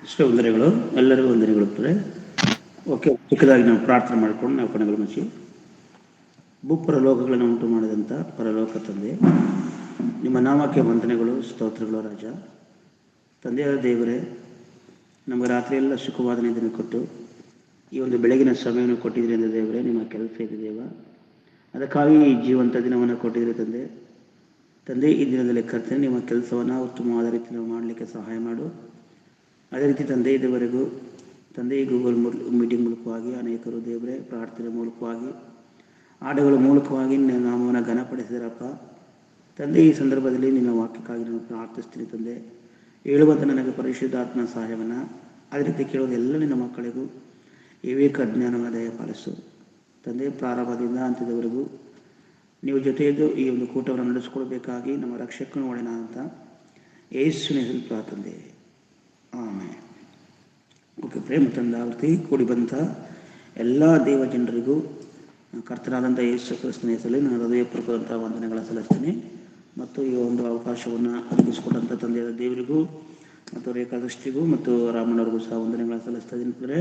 ಇಷ್ಟೇ ವಂದನೆಗಳು, ಎಲ್ಲರಿಗೂ ವಂದನೆಗಳು. ಓಕೆ, ಚಿಕ್ಕದಾಗಿ ನಾವು ಪ್ರಾರ್ಥನೆ ಮಾಡಿಕೊಂಡು ನಾವು ಕೊನೆಗಳು ಮುಚ್ಚಿ. ಭೂಪರಲೋಕಗಳನ್ನು ಉಂಟು ಮಾಡಿದಂಥ ಪರಲೋಕ ತಂದೆ, ನಿಮ್ಮ ನಾಮಕ್ಕೆ ವಂದನೆಗಳು, ಸ್ತೋತ್ರಗಳು ರಾಜ. ತಂದೆಯಾದ ದೇವರೇ, ನಮಗೆ ರಾತ್ರಿಯೆಲ್ಲ ಸುಖವಾದ ನಿದ್ದೆಯನ್ನು ಕೊಟ್ಟು ಈ ಒಂದು ಬೆಳಗಿನ ಸಮಯವನ್ನು ಕೊಟ್ಟಿದ್ರಿಂದ ದೇವರೇ, ನಿಮ್ಮ ಕೆಲಸ ಇದೆ ದೇವ. ಅದಕ್ಕಾಗಿ ಈ ಜೀವಂತ ದಿನವನ್ನು ಕೊಟ್ಟಿದ್ದೀರಿ ತಂದೆ. ಈ ದಿನದಲ್ಲಿ ಕರ್ತನೆ ನಿಮ್ಮ ಕೆಲಸವನ್ನು ಉತ್ತಮವಾದ ರೀತಿ ನಾವು ಮಾಡಲಿಕ್ಕೆ ಸಹಾಯ ಮಾಡು. ಅದೇ ರೀತಿ ತಂದೆ, ಇದುವರೆಗೂ ತಂದೆ ಈ ಗೂಗಲ್ ಮೀಟಿಂಗ್ ಮೂಲಕವಾಗಿ ಅನೇಕರು ದೇವರೇ ಪ್ರಾರ್ಥನೆ ಮೂಲಕವಾಗಿ ಹಾಡುಗಳ ಮೂಲಕವಾಗಿ ನಿನ್ನ ನಾಮವನ್ನು ಘನಪಡಿಸಿದರಪ್ಪ ತಂದೆ. ಈ ಸಂದರ್ಭದಲ್ಲಿ ನಿನ್ನ ವಾಕ್ಯಕ್ಕಾಗಿ ನಾನು ಪ್ರಾರ್ಥಿಸ್ತೀನಿ ತಂದೆ. ಹೇಳುವಂಥ ನನಗೆ ಪರಿಶುದ್ಧಾತ್ಮ ಸಹಾಯವನ್ನು, ಅದೇ ರೀತಿ ಕೇಳೋದು ಎಲ್ಲ ನಿನ್ನ ಮಕ್ಕಳಿಗೂ ವಿವೇಕ ಜ್ಞಾನವನ್ನು ದಯಪಾಲಿಸು ತಂದೆ. ಪ್ರಾರಂಭದಿಂದ ಅಂತ್ಯದವರೆಗೂ ನೀವು ಜೊತೆಯಿದ್ದು ಈ ಒಂದು ಕೂಟವನ್ನು ನಡೆಸಿಕೊಳ್ಬೇಕಾಗಿ ನಮ್ಮ ರಕ್ಷಕನ ಒಡೆನ ಅಂತ ಯೇಸುವಿನ ಹೆಸರಲ್ಲಿ ಪ್ರಾರ್ಥನೆ, ಆಮೇಲೆ. ಓಕೆ, ಪ್ರೇಮ ತಂದಾವರ್ತಿ ಕೂಡಿ ಬಂದ ಎಲ್ಲ ದೇವ ಜನರಿಗೂ ಕರ್ತನಾದಂಥ ಯೇಸು ಕ್ರಿಸ್ತನ ಹೆಸರಲ್ಲಿ ನಾನು ಹೃದಯಪೂರ್ವಕದಂಥ ವಂದನೆಗಳ ಸಲ್ಲಿಸ್ತೀನಿ. ಮತ್ತು ಈ ಒಂದು ಅವಕಾಶವನ್ನು ಒದಗಿಸಿಕೊಟ್ಟಂಥ ತಂದೆಯಾದ ದೇವರಿಗೂ ಮತ್ತು ರೇಖಾದೃಷ್ಟಿಗೂ ಮತ್ತು ರಾಮಣ್ಣವ್ರಿಗೂ ಸಹ ವಂದನೆಗಳ ಸಲ್ಲಿಸ್ತಾ ಇದ್ದೀನಿ.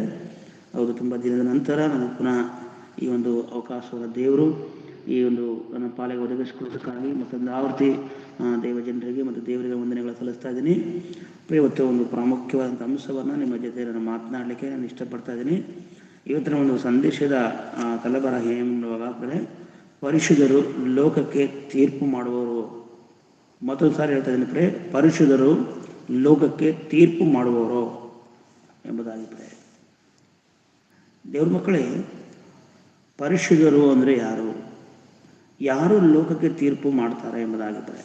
ಹೌದು, ತುಂಬ ದಿನದ ನಂತರ ನಾನು ಪುನಃ ಈ ಒಂದು ಅವಕಾಶವನ್ನು ದೇವರು ಈ ಒಂದು ನನ್ನ ಪಾಲಿಗೆ ಒದಗಿಸಿಕೊಡೋದಕ್ಕಾಗಿ ಮತ್ತೊಂದು ಆವರ್ತಿ ದೇವ ಜನರಿಗೆ ಮತ್ತು ದೇವರಿಗೆ ವಂದನೆಗಳ ಸಲ್ಲಿಸ್ತಾ ಇದ್ದೀನಿ. ಇವತ್ತು ಒಂದು ಪ್ರಾಮುಖ್ಯವಾದಂಥ ಅಂಶವನ್ನು ನಿಮ್ಮ ಜೊತೆ ನಾನು ಮಾತನಾಡಲಿಕ್ಕೆ ನಾನು ಇಷ್ಟಪಡ್ತಾ ಇದ್ದೀನಿ. ಇವತ್ತಿನ ಒಂದು ಸಂದೇಶದ ತಲೆಬರ ಏನುವಾಗ ಪರಿಶುದ್ಧರು ಲೋಕಕ್ಕೆ ತೀರ್ಪು ಮಾಡುವವರು. ಮತ್ತೊಂದು ಸಾರಿ ಹೇಳ್ತಾ ಇದ್ದೀನಿ ಪರಿಶುದ್ಧರು ಲೋಕಕ್ಕೆ ತೀರ್ಪು ಮಾಡುವವರು ಎಂಬುದಾಗಿ. ದೇವ್ರ ಮಕ್ಕಳೇ, ಪರಿಶುದ್ಧರು ಅಂದರೆ ಯಾರು, ಯಾರು ಲೋಕಕ್ಕೆ ತೀರ್ಪು ಮಾಡ್ತಾರೆ ಎಂಬುದಾಗಿದ್ದರೆ,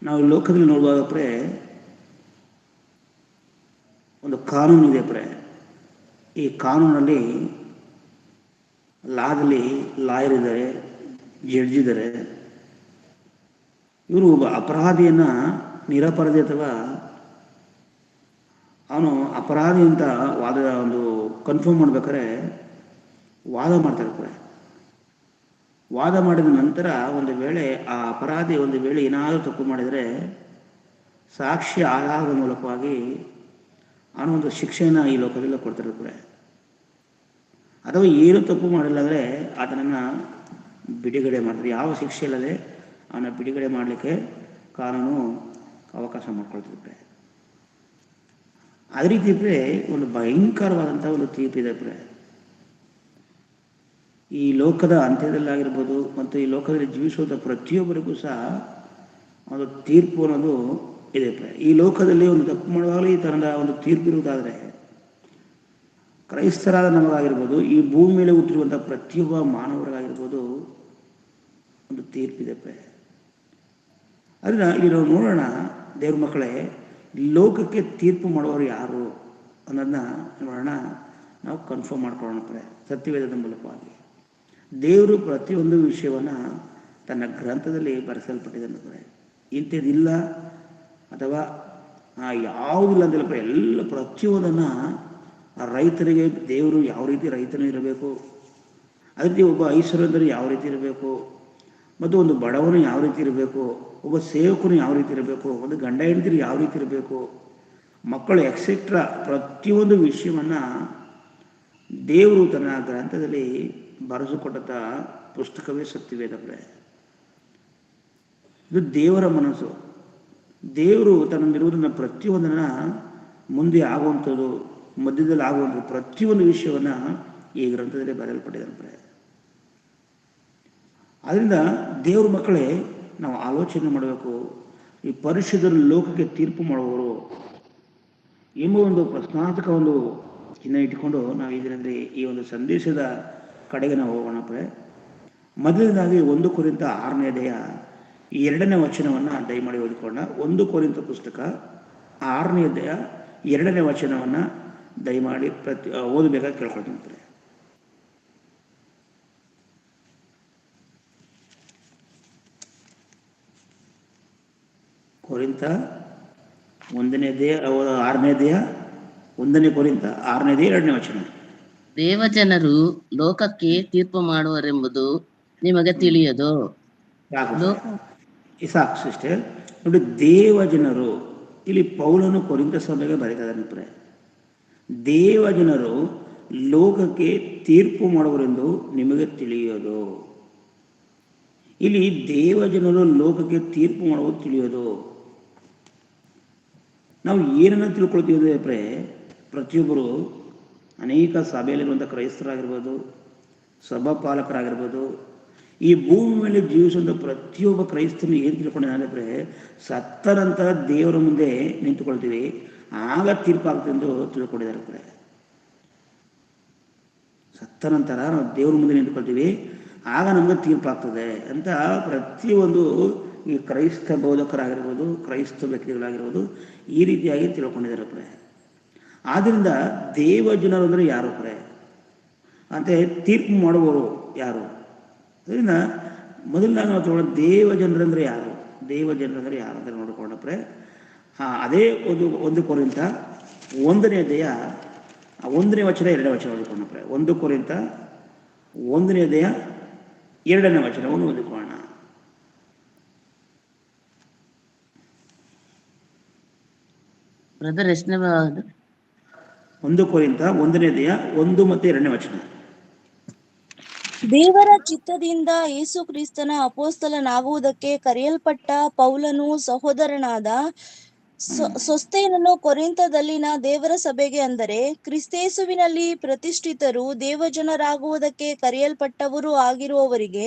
ನಾವು ಲೋಕದಲ್ಲಿ ನೋಡುವಾಗ ಒಂದು ಕಾನೂನು ಇದೆ ಈ ಕಾನೂನಲ್ಲಿ ಲಾಯರ್ ಇದ್ದಾರೆ, ಜಡ್ಜ್ ಇದ್ದಾರೆ. ಇವರು ಒಬ್ಬ ಅಪರಾಧಿಯನ್ನು ನಿರಪರಾಧಿ ಅಥವಾ ಅವನು ಅಪರಾಧಿ ಅಂತ ಒಂದು ಕನ್ಫರ್ಮ್ ಮಾಡ್ಬೇಕಾದ್ರೆ ವಾದ ಮಾಡ್ತಾರೆ. ವಾದ ಮಾಡಿದ ನಂತರ ಒಂದು ವೇಳೆ ಆ ಅಪರಾಧಿ ಒಂದು ವೇಳೆ ಏನಾದರೂ ತಪ್ಪು ಮಾಡಿದರೆ ಸಾಕ್ಷಿ ಆಧಾರದ ಮೂಲಕವಾಗಿ ಅವನು ಒಂದು ಶಿಕ್ಷೆಯನ್ನು ಈ ಲೋಕದಲ್ಲ ಕೊಡ್ತಿರ್ತಾರೆ. ಅಥವಾ ಏನು ತಪ್ಪು ಮಾಡಿಲ್ಲ ಅಂದರೆ ಆತನನ್ನು ಬಿಡುಗಡೆ ಮಾಡ್ತಾರೆ. ಯಾವ ಶಿಕ್ಷೆ ಇಲ್ಲದೆ ಅವನ ಬಿಡುಗಡೆ ಮಾಡಲಿಕ್ಕೆ ಕಾನೂನು ಅವಕಾಶ ಮಾಡ್ಕೊಳ್ತಿರ್ತಾರೆ. ಅದೇ ರೀತಿ ಒಂದು ಭಯಂಕರವಾದಂಥ ಒಂದು ತೀರ್ಪಿದೆ ಈ ಲೋಕದ ಅಂತ್ಯದಲ್ಲಾಗಿರ್ಬೋದು ಮತ್ತು ಈ ಲೋಕದಲ್ಲಿ ಜೀವಿಸುವಂಥ ಪ್ರತಿಯೊಬ್ಬರಿಗೂ ಸಹ ಒಂದು ತೀರ್ಪು ಅನ್ನೋದು ಇದೆ. ಈ ಲೋಕದಲ್ಲಿ ಒಂದು ತಪ್ಪು ಮಾಡುವಾಗಲೂ ಈ ಥರದ ಒಂದು ತೀರ್ಪು ಇರುವುದಾದರೆ, ಕ್ರೈಸ್ತರಾದ ನಮಗಾಗಿರ್ಬೋದು, ಈ ಭೂಮಿ ಮೇಲೆ ಹುಟ್ಟಿರುವಂಥ ಪ್ರತಿಯೊಬ್ಬ ಮಾನವರಿಗಾಗಿರ್ಬೋದು ಒಂದು ತೀರ್ಪಿದೆ. ಅದನ್ನು ಇಲ್ಲಿ ನಾವು ನೋಡೋಣ. ದೇವ್ರ ಮಕ್ಕಳೇ, ಲೋಕಕ್ಕೆ ತೀರ್ಪು ಮಾಡುವವರು ಯಾರು ಅನ್ನೋದನ್ನ ನೋಡೋಣ. ನಾವು ಕನ್ಫರ್ಮ್ ಮಾಡ್ಕೊಳ್ಳೋಣ ಸತ್ಯವೇದದ ಮೂಲಕವಾಗಿ. ದೇವರು ಪ್ರತಿಯೊಂದು ವಿಷಯವನ್ನು ತನ್ನ ಗ್ರಂಥದಲ್ಲಿ ಬರೆಸಲ್ಪಟ್ಟಿದೆ. ಇಂಥದ್ದಿಲ್ಲ ಅಥವಾ ಯಾವುದಿಲ್ಲ ಅಂತಿಲ್ಲ. ಎಲ್ಲ ಪ್ರತಿಯೊಂದನ್ನು ರೈತರಿಗೆ ದೇವರು ಯಾವ ರೀತಿ ರೈತನು ಇರಬೇಕು, ಅದೇ ರೀತಿ ಒಬ್ಬ ಐಶ್ವರ್ಯದಲ್ಲಿ ಯಾವ ರೀತಿ ಇರಬೇಕು, ಮತ್ತು ಒಂದು ಬಡವನು ಯಾವ ರೀತಿ ಇರಬೇಕು, ಒಬ್ಬ ಸೇವಕನು ಯಾವ ರೀತಿ ಇರಬೇಕು, ಒಂದು ಗಂಡ ಹೆಂಡತಿರು ಯಾವ ರೀತಿ ಇರಬೇಕು, ಮಕ್ಕಳು ಎಕ್ಸೆಟ್ರಾ ಪ್ರತಿಯೊಂದು ವಿಷಯವನ್ನು ದೇವರು ತನ್ನ ಗ್ರಂಥದಲ್ಲಿ ಬರೆಸಿಕೊಟ್ಟಂಥ ಪುಸ್ತಕವೇ ಸತ್ಯವೇದ. ಇದು ದೇವರ ಮನಸ್ಸು. ದೇವರು ತನ್ನಲ್ಲಿರುವುದನ್ನು ಪ್ರತಿಯೊಂದನ್ನು ಮುಂದೆ ಆಗುವಂಥದ್ದು, ಮಧ್ಯದಲ್ಲಿ ಆಗುವಂಥದ್ದು ಪ್ರತಿಯೊಂದು ವಿಷಯವನ್ನು ಈ ಗ್ರಂಥದಲ್ಲಿ ಬರೆಯಲ್ಪಟ್ಟಿದ್ದಾರೆ. ಆದ್ದರಿಂದ ದೇವ್ರ ಮಕ್ಕಳೇ, ನಾವು ಆಲೋಚನೆ ಮಾಡಬೇಕು. ಈ ಪರಿಶುದ್ಧರು ಲೋಕಕ್ಕೆ ತೀರ್ಪು ಮಾಡುವವರು ಎಂಬ ಒಂದು ಪ್ರಶ್ನಾರ್ಥಕ ಒಂದು ಚಿಹ್ನೆ ಇಟ್ಟುಕೊಂಡು ನಾವು ಇದರಲ್ಲಿ ಈ ಒಂದು ಸಂದೇಶದ ಕಡೆಗೆ ನಾವು ಹೋಗೋಣ. ಮೊದಲನೇದಾಗಿ 1 ಕೊರಿಂಥ 6ನೇ ಅಧ್ಯಾಯ 2ನೇ ವಚನವನ್ನು ದಯಮಾಡಿ ಓದಿಕೊಳ್ಳೋಣ. 1 ಕೊರಿಂಥ ಪುಸ್ತಕ 6ನೇ ಅಧ್ಯಾಯ 2ನೇ ವಚನವನ್ನು ದಯಮಾಡಿ ಓದಬೇಕಾಗಿ ಕೇಳ್ಕೊಳ್ತೀನಿ. ಕೊರಿಂಥ 1ನೇ ಅಧ್ಯಾಯ 6ನೇ ಅಧ್ಯಾಯ 1ನೇ ಕೊರಿಂಥ 6ನೇ ಅಧ್ಯಾಯ 2ನೇ ವಚನ. ದೇವಜನರು ಲೋಕಕ್ಕೆ ತೀರ್ಪು ಮಾಡುವರೆಂಬುದು ನಿಮಗೆ ತಿಳಿಯದು. ಸಾಕು ಸಿಸ್ಟರ್. ನೋಡಿ, ದೇವ ಜನರು ಇಲ್ಲಿ ಪೌಲನು ಕೊರಿಂಥ ಸಭೆಗೆ ಬರೀತಾ ಇದ್ದಾರೆ, ದೇವ ಜನರು ಲೋಕಕ್ಕೆ ತೀರ್ಪು ಮಾಡುವರೆಂದು ನಿಮಗೆ ತಿಳಿಯೋದು. ಇಲ್ಲಿ ದೇವ ಜನರು ಲೋಕಕ್ಕೆ ತೀರ್ಪು ಮಾಡುವುದು ತಿಳಿಯೋದು. ನಾವು ಏನನ್ನು ತಿಳ್ಕೊಳ್ತೀವಿ ಅಂದರೆ ಪ್ರತಿಯೊಬ್ಬರು ಅನೇಕ ಸಭೆಯಲ್ಲಿರುವಂಥ ಕ್ರೈಸ್ತರಾಗಿರ್ಬೋದು, ಸಭಾಪಾಲಕರಾಗಿರ್ಬೋದು, ಈ ಭೂಮಿ ಮೇಲೆ ಜೀವಿಸುವಂಥ ಪ್ರತಿಯೊಬ್ಬ ಕ್ರೈಸ್ತನು ಏನು ತಿಳ್ಕೊಂಡಿದ್ದಾರೆ, ಸತ್ತ ನಂತರ ದೇವರ ಮುಂದೆ ನಿಂತುಕೊಳ್ತೀವಿ, ಆಗ ತೀರ್ಪಾಗ್ತದೆ ಎಂದು ತಿಳ್ಕೊಂಡಿದ್ದಾರೆ. ಸತ್ತ ನಂತರ ನಾವು ದೇವರ ಮುಂದೆ ನಿಂತುಕೊಳ್ತೀವಿ, ಆಗ ನಮಗೆ ತೀರ್ಪಾಗ್ತದೆ ಅಂತ ಪ್ರತಿಯೊಂದು ಈ ಕ್ರೈಸ್ತ ಬೋಧಕರಾಗಿರ್ಬೋದು, ಕ್ರೈಸ್ತ ವ್ಯಕ್ತಿಗಳಾಗಿರ್ಬೋದು ಈ ರೀತಿಯಾಗಿ ತಿಳ್ಕೊಂಡಿದ್ದಾರೆ. ಆದ್ದರಿಂದ ದೇವ ಜನರು ಅಂದರೆ ಯಾರು ಅಂತ ತೀರ್ಪು ಮಾಡುವವರು ಯಾರು? ಅದರಿಂದ ಮೊದಲನಾಗ ನಾವು ತಗೊಳ್ಳೋ ದೇವ ಜನರಂದ್ರೆ ಯಾರು, ದೇವ ಜನರಂದ್ರೆ ಯಾರು ಅಂತ ನೋಡಿಕೊಂಡ್ರೆ ಅದೇ ಒಂದು ಕೊರಿಂಥ 1ನೇ ಅಧ್ಯಾಯ 1ನೇ ವಚನ 2ನೇ ವಚನ ಓದಿಕೊಂಡ್ರೆ, 1 ಕೊರಿಂಥ 1ನೇ ಅಧ್ಯಾಯ 2ನೇ ವಚನವನ್ನು ಓದಿಕೊಳ್ಳೋಣ. ಬ್ರದರ್ ಎಷ್ಟನೇ 1 ಕೊರಿಂಥ 1ನೇ ಅಧ್ಯಾಯ 1 ಮತ್ತು 2ನೇ ವಚನ. ದೇವರ ಚಿತ್ತದಿಂದ ಯೇಸು ಕ್ರಿಸ್ತನ ಅಪೊಸ್ತಲನಾಗುವುದಕ್ಕೆ ಕರೆಯಲ್ಪಟ್ಟ ಪೌಲನು ಸಹೋದರನಾದ ಸೊಸ್ಥೇನನು ಕೊರಿಂಥದಲ್ಲಿನ ದೇವರ ಸಭೆಗೆ, ಅಂದರೆ ಕ್ರಿಸ್ತೇಸುವಿನಲ್ಲಿ ಪ್ರತಿಷ್ಠಿತರು ದೇವಜನರಾಗುವುದಕ್ಕೆ ಕರೆಯಲ್ಪಟ್ಟವರು ಆಗಿರುವವರಿಗೆ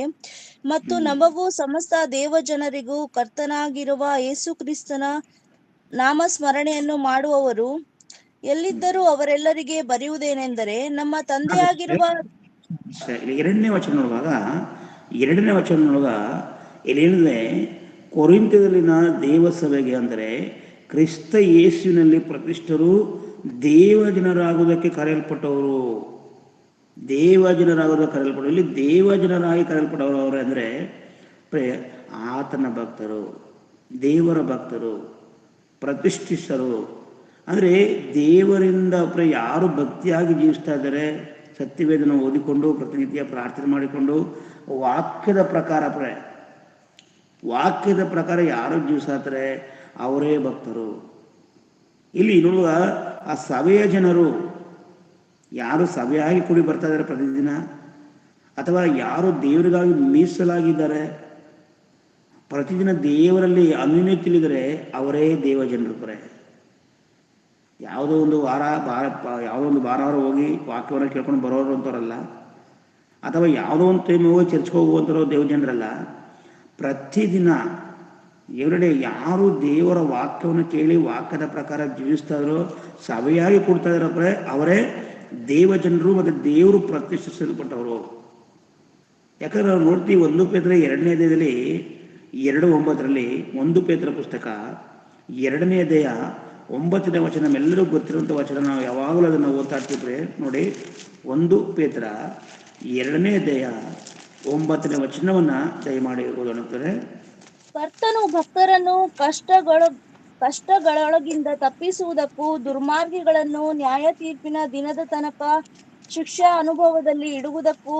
ಮತ್ತು ನಮಗೂ ಸಮಸ್ತ ದೇವಜನರಿಗೂ ಕರ್ತನಾಗಿರುವ ಯೇಸು ಕ್ರಿಸ್ತನ ನಾಮಸ್ಮರಣೆಯನ್ನು ಮಾಡುವವರು ಎಲ್ಲಿದ್ದರೂ ಅವರೆಲ್ಲರಿಗೆ ಬರೆಯುವುದೇನೆಂದರೆ, ನಮ್ಮ ತಂದೆಯಾಗಿರುವ 2ನೇ ವಚನ ನೋಡುವಾಗ 2ನೇ ವಚನ ನೋಡುವಾಗ ಏನೇನಿದೆ, ಕೊರಿಂಥದಲ್ಲಿನ ದೇವಸಭೆಗೆ ಅಂದರೆ ಕ್ರಿಸ್ತ ಯೇಸುವಿನಲ್ಲಿ ಪ್ರತಿಷ್ಠರು ದೇವಜನರಾಗುವುದಕ್ಕೆ ಕರೆಯಲ್ಪಟ್ಟವರು, ದೇವಜನರಾಗುವುದಕ್ಕೆ ಕರೆಯಲ್ಪಟ್ಟರು. ಇಲ್ಲಿ ದೇವಜನರಾಗಿ ಕರೆಯಲ್ಪಟ್ಟವರು ಅವರು ಅಂದರೆ ಆತನ ಭಕ್ತರು, ದೇವರ ಭಕ್ತರು, ಪ್ರತಿಷ್ಠಿತರು. ಅಂದರೆ ದೇವರಿಂದ ಯಾರು ಭಕ್ತಿಯಾಗಿ ಜೀವಿಸ್ತಾ ಇದ್ದಾರೆ, ಸತ್ಯವೇದನ ಓದಿಕೊಂಡು ಪ್ರತಿನಿತ್ಯ ಪ್ರಾರ್ಥನೆ ಮಾಡಿಕೊಂಡು ವಾಕ್ಯದ ಪ್ರಕಾರ ಯಾರು ಜೀವಿಸ್ತಾರೆ ಅವರೇ ಭಕ್ತರು. ಇಲ್ಲಿ ನೋಡುವ ಆ ಸಭೆಯ ಜನರು ಯಾರು ಸಭೆಯಾಗಿ ಕೂಡಿ ಬರ್ತಾ ಇದ್ದಾರೆ ಪ್ರತಿದಿನ, ಅಥವಾ ಯಾರು ದೇವರಿಗಾಗಿ ಮೀಸಲಾಗಿದ್ದಾರೆ, ಪ್ರತಿದಿನ ದೇವರಲ್ಲಿ ಅನ್ಯೋನ್ಯ ತಿಳಿದರೆ ಅವರೇ ದೇವ ಜನರು. ಯಾವುದೋ ಒಂದು ಯಾವುದೋ ಒಂದು ಭಾನುವಾರ ಹೋಗಿ ವಾಕ್ಯವನ್ನು ಕೇಳ್ಕೊಂಡು ಬರೋರು ಅಂತವರಲ್ಲ, ಅಥವಾ ಯಾವುದೋ ಒಂದು ಟೈಮ್ ಹೋಗಿ ಚರ್ಚ್ಗೆ ಹೋಗುವಂಥವ್ರು ದೇವ ಜನರಲ್ಲ. ಪ್ರತಿದಿನ ಎವ್ರಿಡೇ ಯಾರು ದೇವರ ವಾಕ್ಯವನ್ನು ಕೇಳಿ ವಾಕ್ಯದ ಪ್ರಕಾರ ಜೀವಿಸ್ತಾ ಇದ್ರೋ, ಸಭೆಯಾಗಿ ಕೊಡ್ತಾ ಇರೋ ಅವರೇ ದೇವ ಜನರು ಮತ್ತು ದೇವರು ಪ್ರತಿಷ್ಠಿಸಲ್ಪಟ್ಟವರು. ಯಾಕಂದ್ರೆ ನಾವು ನೋಡ್ತೀವಿ 1 ಪೇತ್ರ 2ನೇ ಅಧ್ಯಾಯದಲ್ಲಿ 2:9 1 ಪೇತ್ರ ಪುಸ್ತಕ 2ನೇ ಅಧ್ಯಾಯ 9ನೇ ವಚನ, ನಮ್ಮೆಲ್ಲರಿಗೂ ಗೊತ್ತಿರುವಂಥ ವಚನ, ನಾವು ಯಾವಾಗಲೂ ಅದನ್ನು ಓದ್ತಾ ಇರ್ತೀವಿ ನೋಡಿ. 1 ಪೇತ್ರ 2ನೇ ಅಧ್ಯಾಯ 9ನೇ ವಚನವನ್ನ ದಯಮಾಡಿ ಓದೋಣಂತಾರೆ. ಕರ್ತನು ಭಕ್ತರನ್ನು ಕಷ್ಟಗಳೊಳಗಿಂದ ತಪ್ಪಿಸುವುದಕ್ಕೂ ದುರ್ಮಾರ್ಗಿಗಳನ್ನು ನ್ಯಾಯ ತೀರ್ಪಿನ ದಿನದ ತನಕ ಶಿಕ್ಷಾ ಅನುಭವದಲ್ಲಿ ಇಡುವುದಕ್ಕೂ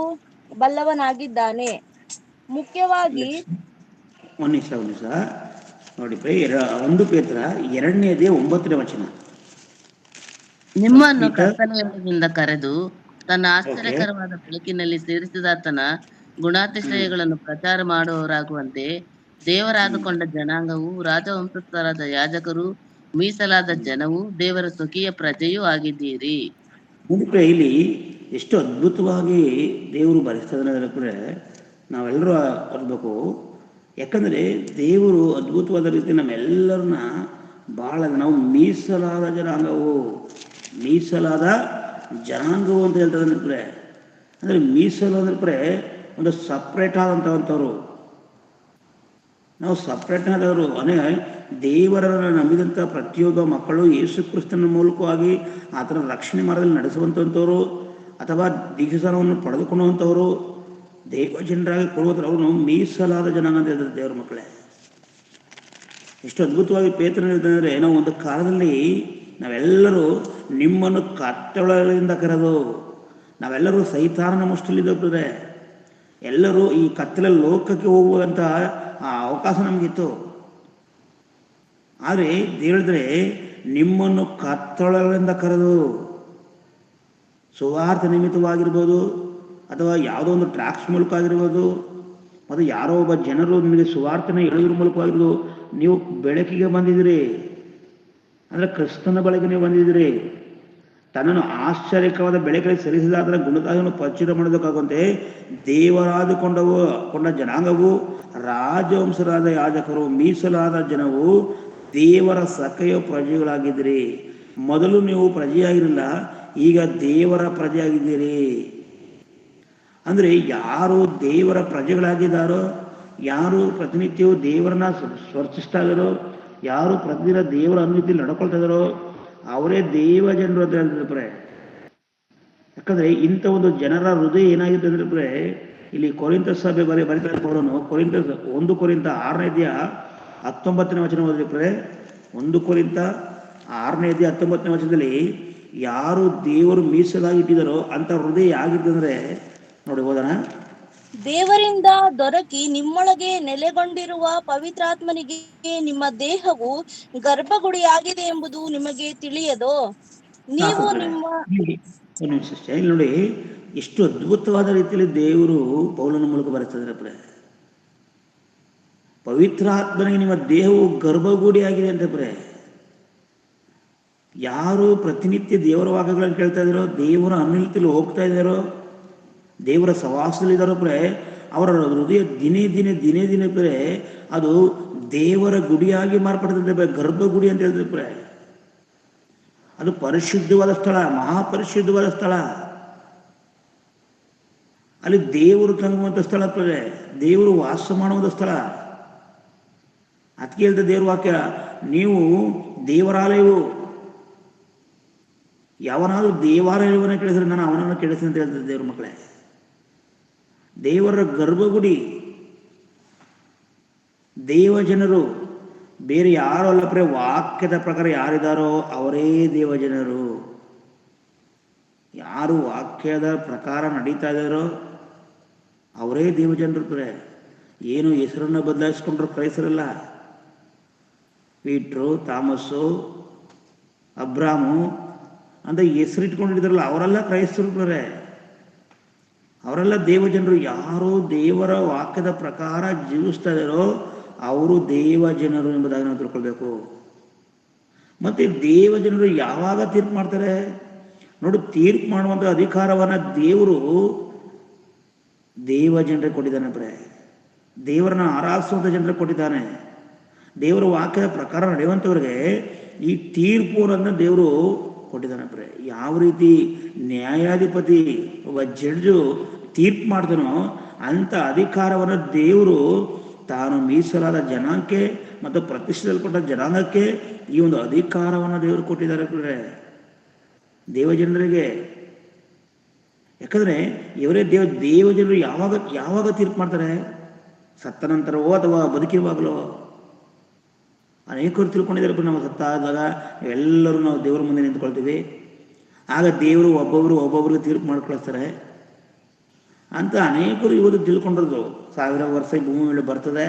ಬಲ್ಲವನಾಗಿದ್ದಾನೆ. ಮುಖ್ಯವಾಗಿ ಒಂದು ನಿಮಿಷ ನೋಡಿ, 1 ಪೇತ್ರ 2ನೇ ಅಧ್ಯಾಯ 9ನೇ ವಚನ. ನಿಮ್ಮನ್ನು ಕರ್ತನೆಯಿಂದ ಕರೆದು ತನ್ನ ಆಶ್ಚರ್ಯಕರವಾದ ಬೆಳಕಿನಲ್ಲಿ ಸೇರಿಸಿದಾತನ ಗುಣಾತಿಶಯಗಳನ್ನು ಪ್ರಚಾರ ಮಾಡುವವರಾಗುವಂತೆ ದೇವರಾದುಕೊಂಡ ಜನಾಂಗವು, ರಾಜವಂಶಸ್ಥರಾದ ಯಾಜಕರು, ಮೀಸಲಾದ ಜನವು, ದೇವರ ಸ್ವಕೀಯ ಪ್ರಜೆಯೂ ಆಗಿದ್ದೀರಿ. ಇಲ್ಲಿ ಎಷ್ಟು ಅದ್ಭುತವಾಗಿ ದೇವರು ಬರೆಸ್ತದೆ ನಾವೆಲ್ಲರೂ ಓದಬೇಕು. ಯಾಕಂದರೆ ದೇವರು ಅದ್ಭುತವಾದ ರೀತಿ ನಮ್ಮೆಲ್ಲರನ್ನ ಭಾಳ, ನಾವು ಮೀಸಲಾದ ಜನಾಂಗವು ಅಂತ ಹೇಳ್ತಾರೆ. ಅಂದರೆ ಮೀಸಲು ಅಂದ್ರೆ ಒಂದು ಸಪ್ರೇಟ್ ಆದಂಥವಂಥವ್ರು, ನಾವು ಸಪ್ರೇಟ್ ಆದವರು. ದೇವರನ್ನು ನಂಬಿದಂಥ ಪ್ರತಿಯೊಬ್ಬ ಮಕ್ಕಳು ಯೇಸು ಕ್ರಿಸ್ತನ ಮೂಲಕವಾಗಿ ಆತನ ರಕ್ಷಣೆ ಮಾರ್ಗದಲ್ಲಿ ನಡೆಸುವಂಥವ್ರು, ಅಥವಾ ದೀಕ್ಷಾಸ್ನಾನವನ್ನು ಪಡೆದುಕೊಳ್ಳುವಂಥವರು, ದೇವ ಜನರಾಗಿ ಕೊಡುವಂಥವ್ರು ಮೀಸಲಾದ ಜನಾಂಗ ಅಂತ ಹೇಳಿದ್ರೆ ದೇವರ ಮಕ್ಕಳೇ. ಎಷ್ಟು ಅದ್ಭುತವಾಗಿ ಪೇತ್ರನ ಹೇಳಿದ್ರೆ, ನಾವು ಒಂದು ಕಾಲದಲ್ಲಿ ನಾವೆಲ್ಲರೂ ನಿಮ್ಮನ್ನು ಕತ್ತಲೆಯಿಂದ ಕರೆದು, ನಾವೆಲ್ಲರೂ ಸೈತಾನನ ಮುಷ್ಟಿಲಿದ್ದರೆ ಎಲ್ಲರೂ ಈ ಕತ್ತಲೆ ಲೋಕಕ್ಕೆ ಹೋಗುವಂಥ ಆ ಅವಕಾಶ ನಮಗಿತ್ತು. ಆದರೆ ಹೇಳಿದ್ರೆ ನಿಮ್ಮನ್ನು ಕತ್ತಳದಿಂದ ಕರೆದು ಸುವಾರ್ಥ ನಿಮಿತ್ತವಾಗಿರ್ಬೋದು ಅಥವಾ ಯಾವುದೋ ಒಂದು ಟ್ರ್ಯಾಕ್ಸ್ ಮೂಲಕ ಆಗಿರ್ಬೋದು, ಮತ್ತು ಯಾರೋ ಒಬ್ಬ ಜನರು ನಿಮಗೆ ಸುವಾರ್ತನ ಹೇಳೋದ್ರ ಮೂಲಕವಾಗಿರ್ಬೋದು, ನೀವು ಬೆಳಕಿಗೆ ಬಂದಿದ್ದೀರಿ. ಅಂದರೆ ಕ್ರಿಸ್ತನ ಬಳಿಗೆ ನೀವು ಬಂದಿದ್ದೀರಿ. ತನ್ನನ್ನು ಆಶ್ಚರ್ಯಕವಾದ ಬೆಳಕಲ್ಲಿ ಸರಿಸಿದಾದ ಗುಣಗಳನ್ನು ಪರಿಚಯ ಮಾಡೋದಕ್ಕಾಗುವಂತೆ ಕೊಂಡ ಜನಾಂಗವು, ರಾಜವಂಶರಾದ ಯಾಜಕರು, ಮೀಸಲಾದ ಜನವು, ದೇವರ ಸಖೆಯ ಪ್ರಜೆಗಳಾಗಿದ್ದೀರಿ. ಮೊದಲು ನೀವು ಪ್ರಜೆಯಾಗಿರಲಿಲ್ಲ, ಈಗ ದೇವರ ಪ್ರಜೆಯಾಗಿದ್ದೀರಿ. ಅಂದರೆ ಯಾರು ದೇವರ ಪ್ರಜೆಗಳಾಗಿದ್ದಾರೋ, ಯಾರು ಪ್ರತಿನಿತ್ಯವೂ ದೇವರನ್ನ ಸ್ಪರ್ಶಿಸ್ತಾ ಇದ್ದಾರೋ, ಯಾರು ಪ್ರತಿದಿನ ದೇವರ ಅನುಮತಿಯಲ್ಲಿ ನಡ್ಕೊಳ್ತಾ ಇದ್ದಾರೋ ಅವರೇ ದೇವ ಜನರು ಅಂತ ಹೇಳ್ತಿರ್ತಾರೆ. ಯಾಕಂದ್ರೆ ಇಂಥ ಒಂದು ಜನರ ಹೃದಯ ಏನಾಗಿದೆ ಅಂದ್ರೆ, ಇಲ್ಲಿ ಕೊರಿಂಥ ಸಭೆ ಬರೀತಾರೆ ಪೌಲನು. ಕೊರಿಂಥ 1 ಕೊರಿಂಥ 6ನೇ ಅಧ್ಯಾಯ 19ನೇ ವಚನ ಓದಿದ್ರೆ, 1 ಕೊರಿಂಥ 6ನೇ ಅಧ್ಯಾಯ 19ನೇ ವಚನದಲ್ಲಿ ಯಾರು ದೇವರು ಮೀಸಲಾಗಿ ಇಟ್ಟಿದಾರೋ ಅಂತ ಹೃದಯ ಆಗಿರ್ತಂದ್ರೆ ನೋಡಿ, ಓದೋಣ. ದೇವರಿಂದ ದೊರಕಿ ನಿಮ್ಮೊಳಗೆ ನೆಲೆಗೊಂಡಿರುವ ಪವಿತ್ರಾತ್ಮನಿಗೆ ನಿಮ್ಮ ದೇಹವು ಗರ್ಭಗುಡಿಯಾಗಿದೆ ಎಂಬುದು ನಿಮಗೆ ತಿಳಿಯದೋ? ನೀವು ನಿಮ್ಮ ಇಲ್ಲಿ ನೋಡಿ, ಎಷ್ಟು ಅದ್ಭುತವಾದ ರೀತಿಯಲ್ಲಿ ದೇವರು ಪೌಲನ ಮೂಲಕ ಬರೆಸಿದ್ರೆ, ಪವಿತ್ರಾತ್ಮನಿಗೆ ನಿಮ್ಮ ದೇಹವು ಗರ್ಭಗುಡಿ ಆಗಿದೆ ಅಂತ ಬರೆ. ಯಾರು ಪ್ರತಿನಿತ್ಯ ದೇವರ ವಾಕ್ಯಗಳನ್ನು ಕೇಳ್ತಾ ಇದ್ದಾರೋ, ದೇವರ ಅನುಮತಿಯಲ್ಲಿ ಹೋಗ್ತಾ ಇದ್ದಾರೋ, ದೇವರ ಸವಾಸದಲ್ಲಿದ್ದಾರೋ ಅವರ ಹೃದಯ ದಿನೇ ದಿನೇ ಅದು ದೇವರ ಗುಡಿಯಾಗಿ ಮಾರ್ಪಡ್ತದೆ. ಗರ್ಭಗುಡಿ ಅಂತ ಹೇಳಿದ್ರೆ ಅದು ಪರಿಶುದ್ಧವಾದ ಸ್ಥಳ, ಮಹಾಪರಿಶುದ್ಧವಾದ ಸ್ಥಳ. ಅಲ್ಲಿ ದೇವರು ತಂಗುವಂಥ ಸ್ಥಳ, ದೇವರು ವಾಸ ಮಾಡುವಂಥ ಸ್ಥಳ. ಅದಕ್ಕೆ ಹೇಳ್ದ ದೇವ್ರ ವಾಕ್ಯ, ನೀವು ದೇವರಾಲಯವು. ಯಾವನಾದ್ರೂ ದೇವಾಲಯವನ್ನ ಕೇಳಿದ್ರೆ ನಾನು ಅವನನ್ನು ಕೇಳಿಸ್ತೀನಿ ಅಂತ ಹೇಳ್ತದೆ ದೇವ್ರ ಮಕ್ಕಳೇ. ದೇವರ ಗರ್ಭಗುಡಿ, ದೇವ ಜನರು, ಬೇರೆ ಯಾರು ಅಲ್ಲ. ವಾಕ್ಯದ ಪ್ರಕಾರ ಯಾರಿದ್ದಾರೋ ಅವರೇ ದೇವ ಜನರು. ಯಾರು ವಾಕ್ಯದ ಪ್ರಕಾರ ನಡೀತಾ ಇದ್ದಾರೋ ಅವರೇ ದೇವ ಜನರು. ಏನು ಹೆಸರನ್ನು ಬದಲಾಯಿಸ್ಕೊಂಡ್ರು ಕ್ರೈಸ್ತರಲ್ಲ. ಪೀಟ್ರು, ಥಾಮಸ್ಸು, ಅಬ್ರಾಮು ಅಂತ ಹೆಸರಿಟ್ಕೊಂಡಿದ್ದಾರಲ್ಲ ಅವರೆಲ್ಲ ಕ್ರೈಸ್ತರು. ಅವರೆಲ್ಲ ದೇವಜನರು. ಯಾರು ದೇವರ ವಾಕ್ಯದ ಪ್ರಕಾರ ಜೀವಿಸ್ತಾ ಇದ್ದಾರೋ ಅವರು ದೇವ ಜನರು ಎಂಬುದಾಗಿ ನಾವು ತಿಳ್ಕೊಳ್ಬೇಕು. ಮತ್ತೆ ದೇವಜನರು ಯಾವಾಗ ತೀರ್ಪು ಮಾಡ್ತಾರೆ ನೋಡಿ, ತೀರ್ಪು ಮಾಡುವಂಥ ಅಧಿಕಾರವನ್ನ ದೇವರು ದೇವ ಜನರಿಗೆ ಕೊಟ್ಟಿದ್ದಾನೆ. ದೇವರನ್ನ ಆರಾಧಿಸುವಂಥ ಜನರಿಗೆ ಕೊಟ್ಟಿದ್ದಾನೆ. ದೇವರ ವಾಕ್ಯದ ಪ್ರಕಾರ ನಡೆಯುವಂಥವ್ರಿಗೆ ಈ ತೀರ್ಪುವನ್ನು ದೇವರು ಕೊಟ್ಟಿದ್ದಾನೆ. ಯಾವ ರೀತಿ ನ್ಯಾಯಾಧಿಪತಿ ಒಬ್ಬ ಜಡ್ಜು ತೀರ್ಪು ಮಾಡ್ತಾನೋ ಅಂತ ಅಧಿಕಾರವನ್ನು ದೇವರು ತಾನು ಮೀಸಲಾದ ಜನಾಂಗಕ್ಕೆ ಮತ್ತು ಪ್ರತಿಷ್ಠಿಸಲ್ಪಟ್ಟ ಜನಾಂಗಕ್ಕೆ ಈ ಒಂದು ಅಧಿಕಾರವನ್ನು ದೇವರು ಕೊಟ್ಟಿದ್ದಾರೆ ದೇವಜನರಿಗೆ. ಯಾಕಂದ್ರೆ ಇವರೇ ದೇವಜನರು ಯಾವಾಗ ತೀರ್ಪು ಮಾಡ್ತಾರೆ? ಸತ್ತ ನಂತರವೋ ಅಥವಾ ಬದುಕಿರುವಾಗಲೋ? ಅನೇಕರು ತಿಳ್ಕೊಂಡಿದ್ದಾರೆ, ನಾವು ಸತ್ತಾದಾಗ ಎಲ್ಲರೂ ನಾವು ದೇವರ ಮುಂದೆ ನಿಂತ್ಕೊಳ್ತೀವಿ, ಆಗ ದೇವರು ಒಬ್ಬೊಬ್ರಿಗೆ ತೀರ್ಪು ಮಾಡ್ಕೊಳ್ತಾರೆ ಅಂತ ಅನೇಕರು ಇವತ್ತು ತಿಳ್ಕೊಂಡಿರೋದು. 1000 ವರ್ಷ ಈ ಭೂಮಿ ಮೇಲೆ ಬರ್ತದೆ,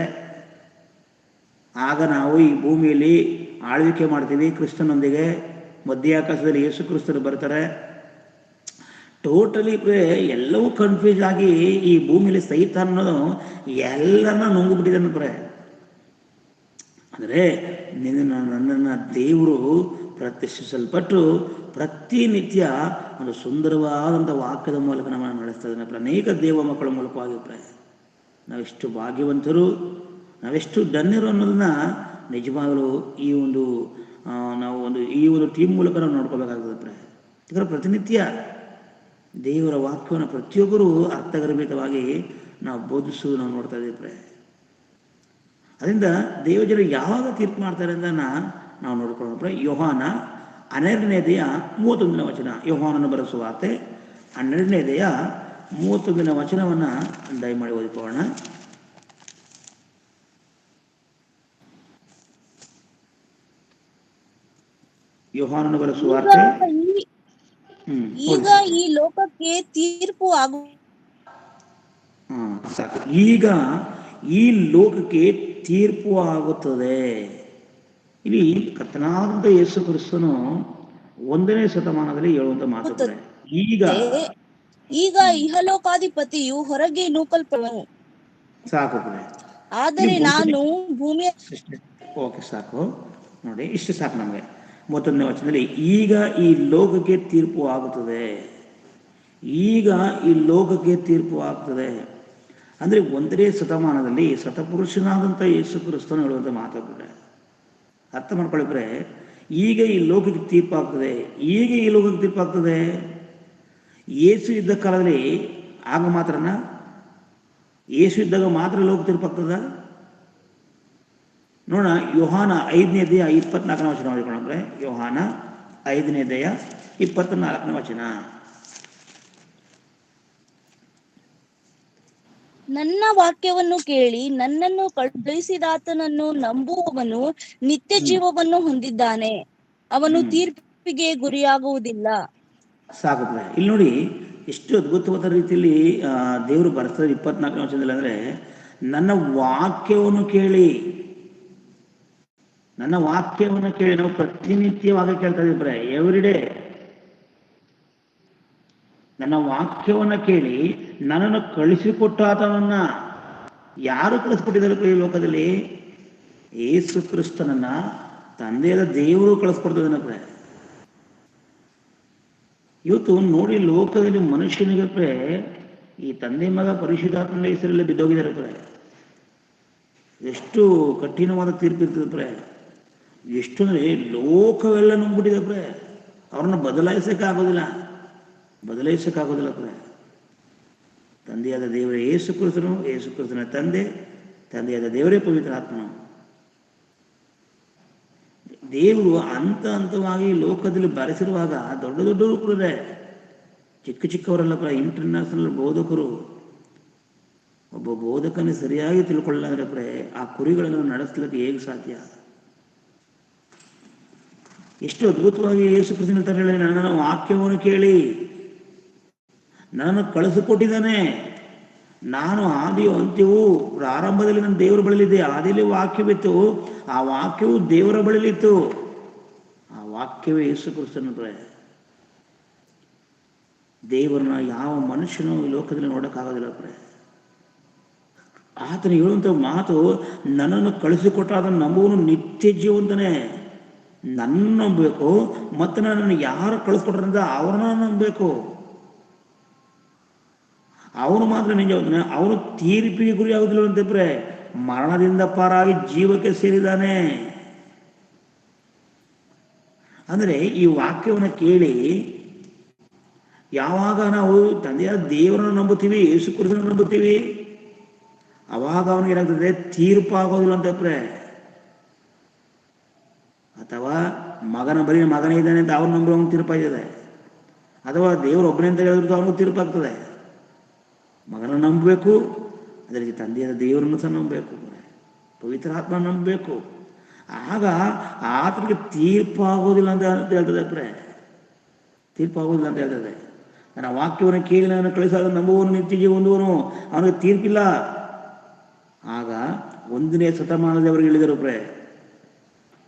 ಆಗ ನಾವು ಈ ಭೂಮಿಯಲ್ಲಿ ಆಳ್ವಿಕೆ ಮಾಡ್ತೀವಿ ಕ್ರಿಸ್ತನೊಂದಿಗೆ. ಮಧ್ಯ ಆಕಾಶದಲ್ಲಿ ಯೇಸು ಕ್ರಿಸ್ತರು ಬರ್ತಾರೆ. ಟೋಟಲಿ ಎಲ್ಲವೂ ಕನ್ಫ್ಯೂಸ್ ಆಗಿ ಈ ಭೂಮಿಯಲ್ಲಿ ಸೈತಾನನು ಎಲ್ಲರನ್ನ ನುಂಗುಬಿಟ್ಟಿದ್ದಾನೆ. ಅಂದರೆ ನನ್ನನ್ನು ದೇವರು ಪ್ರತಿಷ್ಠಿಸಲ್ಪಟ್ಟು ಪ್ರತಿನಿತ್ಯ ಒಂದು ಸುಂದರವಾದಂಥ ವಾಕ್ಯದ ಮೂಲಕ ನಮ್ಮನ್ನು ನಡೆಸ್ತಾ ಇದ್ದಾನೆ. ಅನೇಕ ದೇವ ಮಕ್ಕಳ ಮೂಲಕವಾಗಿ ನಾವೆಷ್ಟು ಭಾಗ್ಯವಂತರು, ನಾವೆಷ್ಟು ಧನ್ಯರು ಅನ್ನೋದನ್ನ ನಿಜವಾಗಲೂ ಈ ಒಂದು ಟೀಮ್ ಮೂಲಕ ನಾವು ನೋಡ್ಕೋಬೇಕಾಗ್ತದೆ. ಯಾಕಂದ್ರೆ ಪ್ರತಿನಿತ್ಯ ದೇವರ ವಾಕ್ಯವನ್ನು ಪ್ರತಿಯೊಬ್ಬರೂ ಅರ್ಥಗರ್ಭಿತವಾಗಿ ನಾವು ಬೋಧಿಸುವುದು ನಾವು ನೋಡ್ತಾ ಇದ್ದೀವಿ. ಅದರಿಂದ ದೇವಜನರು ಯಾವಾಗ ತೀರ್ಪು ಮಾಡ್ತಾರೆ ಅಂತ ನಾವು ನೋಡ್ಕೊಳ್ಳೋಣ. ಯೋಹಾನ 12ನೇ ಅಧ್ಯಾಯ 31ನೇ ವಚನ. ಯೋಹಾನನ ಬರೆಸುವ ವಾರ್ತೆ 12ನೇ ಅಧ್ಯಾಯ 31ನೇ ವಚನವನ್ನ ದಯಮಾಡಿ ಓದಿಕೊಳ್ಳೋಣ. ಯೋಹಾನನ ಬರೆಸುವ ವಾರ್ತೆ. ಈಗ ಈ ಲೋಕಕ್ಕೆ ತೀರ್ಪು ಸಾಕು. ಈಗ ಈ ಲೋಕಕ್ಕೆ ತೀರ್ಪು ಆಗುತ್ತದೆ. ಇಲ್ಲಿ ಕರ್ತನಾದಂಥ ಯೇಸು ಕ್ರಿಸ್ತನು 1ನೇ ಶತಮಾನದಲ್ಲಿ ಹೇಳುವಂತ ಮಾತುಗಳೇ. ಈಗ ಇಹಲೋಕಾಧಿಪತಿಯು ಹೊರಗೆ ನೂಕಲ್ಪಡುವನು. ಸಾಕು ಕಡೆ, ಆದರೆ ನಾನು ಭೂಮಿಯ ಓಕೆ ಸಾಕು ನೋಡಿ, ಇಷ್ಟು ಸಾಕು ನಮಗೆ. 31ನೇ ವಚನದಲ್ಲಿ ಈಗ ಈ ಲೋಕಕ್ಕೆ ತೀರ್ಪು ಆಗುತ್ತದೆ, ಈಗ ಈ ಲೋಕಕ್ಕೆ ತೀರ್ಪು ಆಗ್ತದೆ ಅಂದ್ರೆ 1ನೇ ಶತಮಾನದಲ್ಲಿ ಶತಪುರುಷನಾದಂಥ ಯೇಸು ಕ್ರಿಸ್ತನು ಹೇಳುವಂಥ ಮಾತಾಡ್ಬಿಟ್ರೆ ಅರ್ಥ ಮಾಡ್ಕೊಳಿಬ್ರೆ. ಈಗ ಈ ಲೋಕಕ್ಕೆ ತೀರ್ಪು ಆಗ್ತದೆ. ಈಗ ಈ ಲೋಕಕ್ಕೆ ತೀರ್ಪು ಆಗ್ತದೆ. ಯೇಸು ಇದ್ದ ಕಾಲದಲ್ಲಿ ಆಗ ಮಾತ್ರನ, ಯೇಸು ಇದ್ದಾಗ ಮಾತ್ರ ಲೋಕ ತೀರ್ಪು ಆಗ್ತದ? ನೋಡೋಣ, ಯೋಹಾನ 5ನೇ ಅಧ್ಯಾಯ 24ನೇ ವಚನ ಮಾಡಿಕೊಂಡ್ರೆ, ಯೋಹಾನ 5ನೇ ಅಧ್ಯಾಯ 24ನೇ ವಚನ. ನನ್ನ ವಾಕ್ಯವನ್ನು ಕೇಳಿ ನನ್ನನ್ನು ಕಳುಹಿಸಿದಾತನನ್ನು ನಂಬುವವನು ನಿತ್ಯ ಜೀವವನ್ನು ಹೊಂದಿದ್ದಾನೆ, ಅವನು ತೀರ್ಪಿಗೆ ಗುರಿಯಾಗುವುದಿಲ್ಲ. ಸಾಕುತ್ತದೆ. ಇಲ್ಲಿ ನೋಡಿ ಎಷ್ಟು ಅದ್ಭುತವಾದ ರೀತಿಯಲ್ಲಿ ದೇವರು ಬರ್ತಾರೆ 24ನೇ ವಚನದಲ್ಲಿ. ಅಂದ್ರೆ ನನ್ನ ವಾಕ್ಯವನ್ನು ಕೇಳಿ, ನನ್ನ ವಾಕ್ಯವನ್ನು ಕೇಳಿ. ನಾವು ಪ್ರತಿನಿತ್ಯವಾಗಿ ಕೇಳ್ತಾ ಇದ್ದೀವಿ, ಎವ್ರಿಡೇ. ನನ್ನ ವಾಕ್ಯವನ್ನು ಕೇಳಿ ನನ್ನನ್ನು ಕಳಿಸಿಕೊಟ್ಟಾತನನ್ನ ಯಾರು ಕಳಿಸ್ಕೊಟ್ಟಿದ್ದಾರೆ ಈ ಲೋಕದಲ್ಲಿ? ಯೇಸು ಕ್ರಿಸ್ತನನ್ನ ತಂದೆಯಾದ ದೇವರು ಕಳಿಸ್ಕೊಡ್ತದನಪ್ರೆ. ಇವತ್ತು ನೋಡಿ, ಲೋಕದಲ್ಲಿ ಮನುಷ್ಯನಿಗೆ ಈ ತಂದೆ ಮಗ ಪರಿಶುದ್ಧಾತ್ಮನ ಹೆಸರಲ್ಲಿ ಬಿದ್ದೋಗಿದ್ದಾರೆ. ಎಷ್ಟು ಕಠಿಣವಾದ ತೀರ್ಪು ಇರ್ತದೆ. ಎಷ್ಟು ಅಂದ್ರೆ ಲೋಕವೆಲ್ಲ ನುಂಗ್ಬಿಟ್ಟಿದೆ. ಅವ್ರನ್ನ ಬದಲಾಯಿಸಕ್ಕಾಗೋದಿಲ್ಲ. ತಂದೆಯಾದ ದೇವರೇ ಯೇಸು ಕ್ರಿಸ್ತನು, ಯೇಸು ಕ್ರಿಸ್ತನ ತಂದೆ, ತಂದೆಯಾದ ದೇವರೇ ಪವಿತ್ರ ಆತ್ಮನು. ದೇವರು ಹಂತವಾಗಿ ಲೋಕದಲ್ಲಿ ಬರೆಸಿರುವಾಗ ದೊಡ್ಡ ದೊಡ್ಡವರು ಕೂಡ ಚಿಕ್ಕ ಚಿಕ್ಕವರೆಲ್ಲ ಇಂಟರ್ನ್ಯಾಷನಲ್ ಬೋಧಕರು. ಒಬ್ಬ ಬೋಧಕನೇ ಸರಿಯಾಗಿ ತಿಳ್ಕೊಳ್ಳಾದ್ರೆ ಆ ಕುರಿಗಳನ್ನು ನಡೆಸಲಿಕ್ಕೆ ಹೇಗೆ ಸಾಧ್ಯ? ಎಷ್ಟು ಅದ್ಭುತವಾಗಿ ಯೇಸು ಕ್ರಿಸ್ತನ ತರ ಹೇಳಿ, ನನ್ನ ವಾಕ್ಯವನ್ನು ಕೇಳಿ ನಾನು ಕಳಿಸಿಕೊಟ್ಟಿದ್ದಾನೆ. ನಾನು ಆದಿಯು ಅಂತ್ಯವೂ, ಪ್ರಾರಂಭದಲ್ಲಿ ನನ್ನ ದೇವರ ಬಳಿಲಿದ್ದೆ. ಆದಿಯಲ್ಲಿ ವಾಕ್ಯವಿತ್ತು, ಆ ವಾಕ್ಯವು ದೇವರ ಬಳಿಲಿತ್ತು. ಆ ವಾಕ್ಯವೇ ಯೇಸು ಕ್ರಿಸ್ತನ. ದೇವರನ್ನ ಯಾವ ಮನುಷ್ಯನೂ ಈ ಲೋಕದಲ್ಲಿ ನೋಡಕ್ಕಾಗೋದಿಲ್ಲ. ಆತನ ಹೇಳುವಂಥ ಮಾತು, ನನ್ನನ್ನು ಕಳಿಸಿಕೊಟ್ಟ ಅದನ್ನು ನಂಬುವನು ನಿತ್ಯ ಜೀವಂತನೇ. ನನ್ನ ನಂಬಬೇಕು, ಮತ್ತು ನನ್ನನ್ನು ಯಾರು ಕಳಿಸ್ಕೊಟ್ರಂತ ಅವ್ರನ್ನ ನಂಬಬೇಕು. ಅವನು ಮಾತ್ರ ನಿಜ. ಅವನು ತೀರ್ಪಿಗೆ ಗುರಿ ಆಗುದಿಲ್ಲ ಅಂತಂದ್ರೆ ಮರಣದಿಂದ ಪಾರಾಗಿ ಜೀವಕ್ಕೆ ಸೇರಿದ್ದಾನೆ. ಅಂದ್ರೆ ಈ ವಾಕ್ಯವನ್ನು ಕೇಳಿ ಯಾವಾಗ ನಾವು ತಂದೆಯ ದೇವರನ್ನು ನಂಬುತ್ತೀವಿ, ಯೇಸು ಕ್ರಿಸ್ತನನ್ನು ನಂಬುತ್ತೀವಿ, ಅವಾಗ ಅವನಿಗೆ ಏನಾಗ್ತದೆ? ತೀರ್ಪಾಗೋದಿಲ್ಲ ಅಂತಂದ್ರೆ. ಅಥವಾ ಬರೀ ಮಗನೇ ಇದ್ದಾನೆ ಅಂತ ಅವ್ರು ನಂಬಿ ಅವನು ತೀರ್ಪಾಗಿದೆ. ಅಥವಾ ದೇವರು ಒಬ್ಬನೇ ಅಂತ ಹೇಳಿದ್ರು ಅವನಿಗೂ ತೀರ್ಪಾಗ್ತದೆ. ಮಗನ ನಂಬಬೇಕು, ಅದೇ ರೀತಿ ತಂದೆಯಾದ ದೇವರನ್ನು ಸಹ ನಂಬಬೇಕು, ಪವಿತ್ರ ಆತ್ಮ ನಂಬಬೇಕು. ಆಗ ಆತನಿಗೆ ತೀರ್ಪಾಗೋದಿಲ್ಲ ಅಂತ ಹೇಳ್ತದೆ. ತೀರ್ಪಾಗೋದಿಲ್ಲ ಅಂತ ಹೇಳ್ತದೆ. ನನ್ನ ವಾಕ್ಯವನ್ನು ಕೇಳಿ ನಾನು ಕಳಿಸಾದ ನಂಬುವನು ನಿತ್ಯ ಜೀವ ಹೊಂದುವನು, ಅವನಿಗೆ ತೀರ್ಪಿಲ್ಲ. ಆಗ 1ನೇ ಶತಮಾನದಲ್ಲಿ ಅವರಿಗೆ ಹೇಳಿದರು.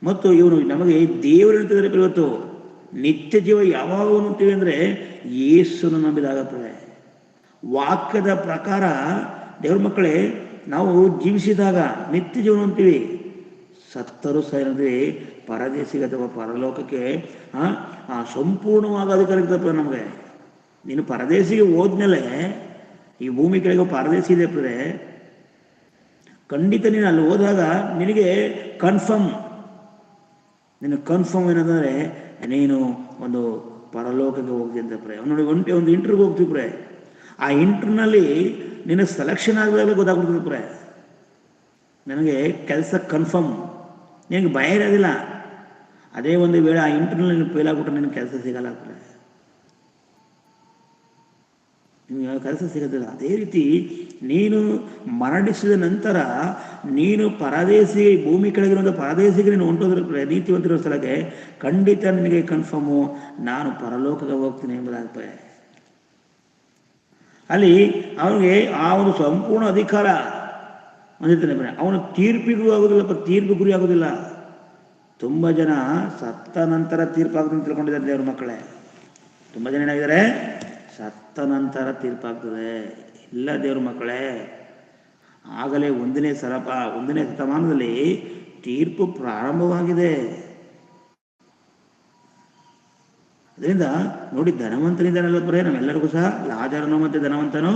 ಮತ್ತು ಇವನು ನಮಗೆ ದೇವರು ಹೇಳ್ತಿದ್ದಾರೆ. ಇವತ್ತು ನಿತ್ಯ ಜೀವ ಯಾವಾಗ ಹೊಂದುತ್ತೀವಿ ಅಂದ್ರೆ ಯೇಸುವನ್ನು ನಂಬಿದಾಗ. ವಾಕ್ಯದ ಪ್ರಕಾರ ದೇವ್ರ ಮಕ್ಕಳೇ, ನಾವು ಜೀವಿಸಿದಾಗ ನಿತ್ಯ ಜೀವನ ಅಂತೀವಿ. ಸತ್ತರು ಸೈನದ್ರೆ ಪರದೇಶಿಗೆ ಅಥವಾ ಪರಲೋಕಕ್ಕೆ ಸಂಪೂರ್ಣವಾಗಿ ಅಧಿಕಾರ ಇರ್ತಪ್ಪ ನಮಗೆ. ನೀನು ಪರದೇಶಿಗೆ ಹೋದ್ಮೇಲೆ ಈ ಭೂಮಿ ಕೆಳಗೆ ಪರದೇಶಿ ಇದೆ ಖಂಡಿತ ನೀನು ಅಲ್ಲಿ ಹೋದಾಗ ನಿನಗೆ ಕನ್ಫರ್ಮ್ ಏನಂದ್ರೆ ನೀನು ಒಂದು ಪರಲೋಕಕ್ಕೆ ಹೋಗ್ತೀನಿ ಅಂತ. ನೋಡಿ, ಒಂದು ಇಂಟರ್ವ್ಯೂಗೆ ಹೋಗ್ತೀವಿ. ಆ ಇಂಟರ್ವ್ಯೂನಲ್ಲಿ ನಿನ್ನ ಸೆಲೆಕ್ಷನ್ ಆಗದಾಗ ಗೊತ್ತಾಗ್ಬಿಡ್ತದೆ. ನನಗೆ ಕೆಲಸ ಕನ್ಫರ್ಮ್, ನಿನಗೆ ಭಯ ಇರೋದಿಲ್ಲ. ಅದೇ ಒಂದು ವೇಳೆ ಆ ಇಂಟರ್ವ್ಯೂನಲ್ಲಿ ನೀನು ಫೇಲ್ ಆಗ್ಬಿಟ್ರೆ ನಿನಗೆ ಕೆಲಸ ಸಿಗಲ್ಲ. ನಿಮಗೆ ಕೆಲಸ ಸಿಗೋದಿಲ್ಲ. ಅದೇ ರೀತಿ ನೀನು ಮರಣಿಸಿದ ನಂತರ ನೀನು ಪರದೇಶಿ, ಭೂಮಿ ಕೆಳಗಿರುವಂಥ ಪರದೇಶಿಗೆ ನೀನು ಹೊಂಟೋದ್ರ ನೀತಿವಂತಿರೋ ಸ್ಥಳಕ್ಕೆ ಖಂಡಿತ ನಿನಗೆ ಕನ್ಫರ್ಮು, ನಾನು ಪರಲೋಕಕ್ಕೆ ಹೋಗ್ತೀನಿ ಎಂಬುದಾಗ್ತದೆ. ಅಲ್ಲಿ ಅವನಿಗೆ ಆ ಒಂದು ಸಂಪೂರ್ಣ ಅಧಿಕಾರ ಹೊಂದಿರ್ತಾನೆ. ಅವನು ತೀರ್ಪಿಗೂ ಆಗೋದಿಲ್ಲ, ತೀರ್ಪು ಗುರಿ ಆಗೋದಿಲ್ಲ. ತುಂಬ ಜನ ಸತ್ತ ನಂತರ ತೀರ್ಪಾಗ್ತದೆ ತಿಳ್ಕೊಂಡಿದ್ದಾರೆ ದೇವ್ರ ಮಕ್ಕಳೇ. ತುಂಬ ಜನ ಏನಾಗಿದ್ದಾರೆ, ಸತ್ತ ನಂತರ ತೀರ್ಪಾಗ್ತದೆ. ಇಲ್ಲ ದೇವ್ರ ಮಕ್ಕಳೇ, ಆಗಲೇ ಒಂದನೇ ಶತಮಾನದಲ್ಲಿ ತೀರ್ಪು ಪ್ರಾರಂಭವಾಗಿದೆ. ಅದರಿಂದ ನೋಡಿ, ಧನವಂತನಿದ್ದಾನಲ್ಲ ಬರೇ ನಮ್ಮೆಲ್ಲರಿಗೂ ಸಹ, ಲಾಜರನು ಮತ್ತು ಧನವಂತನು,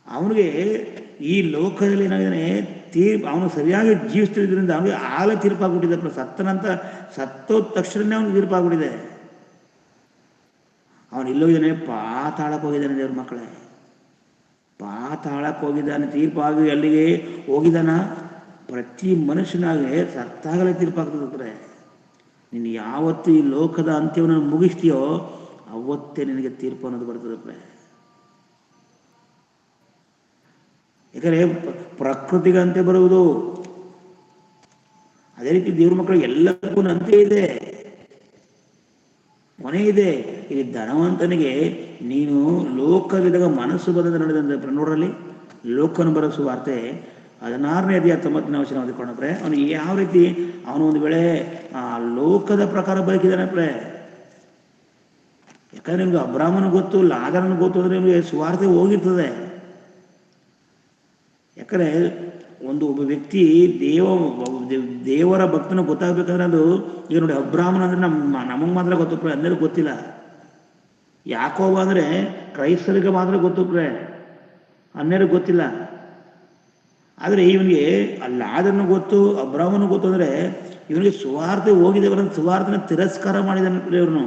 ಅವನಿಗೆ ಈ ಲೋಕದಲ್ಲಿ ಏನಾಗಿದ್ದಾನೆ, ಅವನು ಸರಿಯಾಗಿ ಜೀವಿಸ್ತಿದ್ರಿಂದ ಅವನಿಗೆ ಆಗಲೇ ತೀರ್ಪಾಗ್ಬಿಟ್ಟಿದೆ. ಸತ್ತೋದ ತಕ್ಷಣನೇ ಅವನಿಗೆ ತೀರ್ಪಾಗ್ಬಿಟ್ಟಿದೆ. ಅವನು ಇಲ್ಲೋಗಿದ್ದಾನೆ, ಪಾತಾಳಕ್ಕೆ ಹೋಗಿದ್ದಾನೆ ದೇವ್ರ ಮಕ್ಕಳೇ. ಪಾತಾಳಕ್ಕೆ ಹೋಗಿದ್ದಾನೆ. ತೀರ್ಪಾಗಿ ಅಲ್ಲಿಗೆ ಹೋಗಿದ್ದಾನ. ಪ್ರತಿ ಮನುಷ್ಯನಾಗೆ ಸತ್ತಾಗಲೇ ತೀರ್ಪಾಗ್ತದೆ. ನೀನು ಯಾವತ್ತು ಈ ಲೋಕದ ಅಂತ್ಯವನ್ನು ಮುಗಿಸ್ತೀಯೋ ಅವತ್ತೇ ನಿನಗೆ ತೀರ್ಪು ಅನ್ನೋದು ಬರ್ತದೆ. ಯಾಕಂದರೆ ಪ್ರಕೃತಿಗೆ ಅಂತ್ಯ ಬರುವುದು, ಅದೇ ರೀತಿ ದೇವ್ರ ಮಕ್ಕಳಿಗೆ ಎಲ್ಲಕ್ಕೂ ಅಂತ್ಯ ಇದೆ, ಕೊನೆ ಇದೆ. ಈ ಧನವಂತನಿಗೆ ನೀನು ಲೋಕವಿದಾಗ ಮನಸ್ಸು ಬದಲು ನಡೆದಂತೆ ನೋಡ್ರಲ್ಲಿ, ಲೋಕನ ಬರಸು ವಾರ್ತೆ 16ನೇ ಅಧ್ಯಾಯ 9ನೇ ವಚನ ಓದಿಕೊಂಡ್ರೆ, ಅವನು ಯಾವ ರೀತಿ ಅವನು ಒಂದು ವೇಳೆ ಲೋಕದ ಪ್ರಕಾರ ಬದುಕಿದಾನಪ್ರೆ. ಯಾಕಂದ್ರೆ ನಿಮ್ಗೆ ಅಬ್ರಾಹ್ಮನ ಗೊತ್ತು, ಲಾಜರನ ಗೊತ್ತು ಅಂದ್ರೆ ನಿಮಗೆ ಸುವಾರ್ತೆ ಹೋಗಿರ್ತದೆ. ಯಾಕಂದ್ರೆ ಒಬ್ಬ ವ್ಯಕ್ತಿ ದೇವರ ಭಕ್ತನ ಗೊತ್ತಾಗ್ಬೇಕಂದ್ರೆ ಅದು, ಈಗ ನೋಡಿ ಅಬ್ರಾಹ್ಮನ ಅಂದ್ರೆ ನಮಗೆ ಮಾತ್ರ ಗೊತ್ತು, అందరికి ಗೊತ್ತಿಲ್ಲ. ಯಾಕೋಬ ಅಂದ್ರೆ ಕ್ರೈಸ್ತರಿಗೆ ಮಾತ್ರ ಗೊತ್ತು, ಅನ್ನರಿಗೆ ಗೊತ್ತಿಲ್ಲ. ಆದರೆ ಇವನಿಗೆ ಲಾಜರನ ಗೊತ್ತು, ಅಬ್ರಾಹ್ಮನ ಗೊತ್ತು. ಅಂದ್ರೆ ಇವನಿಗೆ ಸುವಾರ್ತೆ ಹೋಗಿದೆ, ಸುವಾರ್ತೆನ ತಿರಸ್ಕಾರ ಮಾಡಿದಾನೆ ಇವ್ರನ್ನು.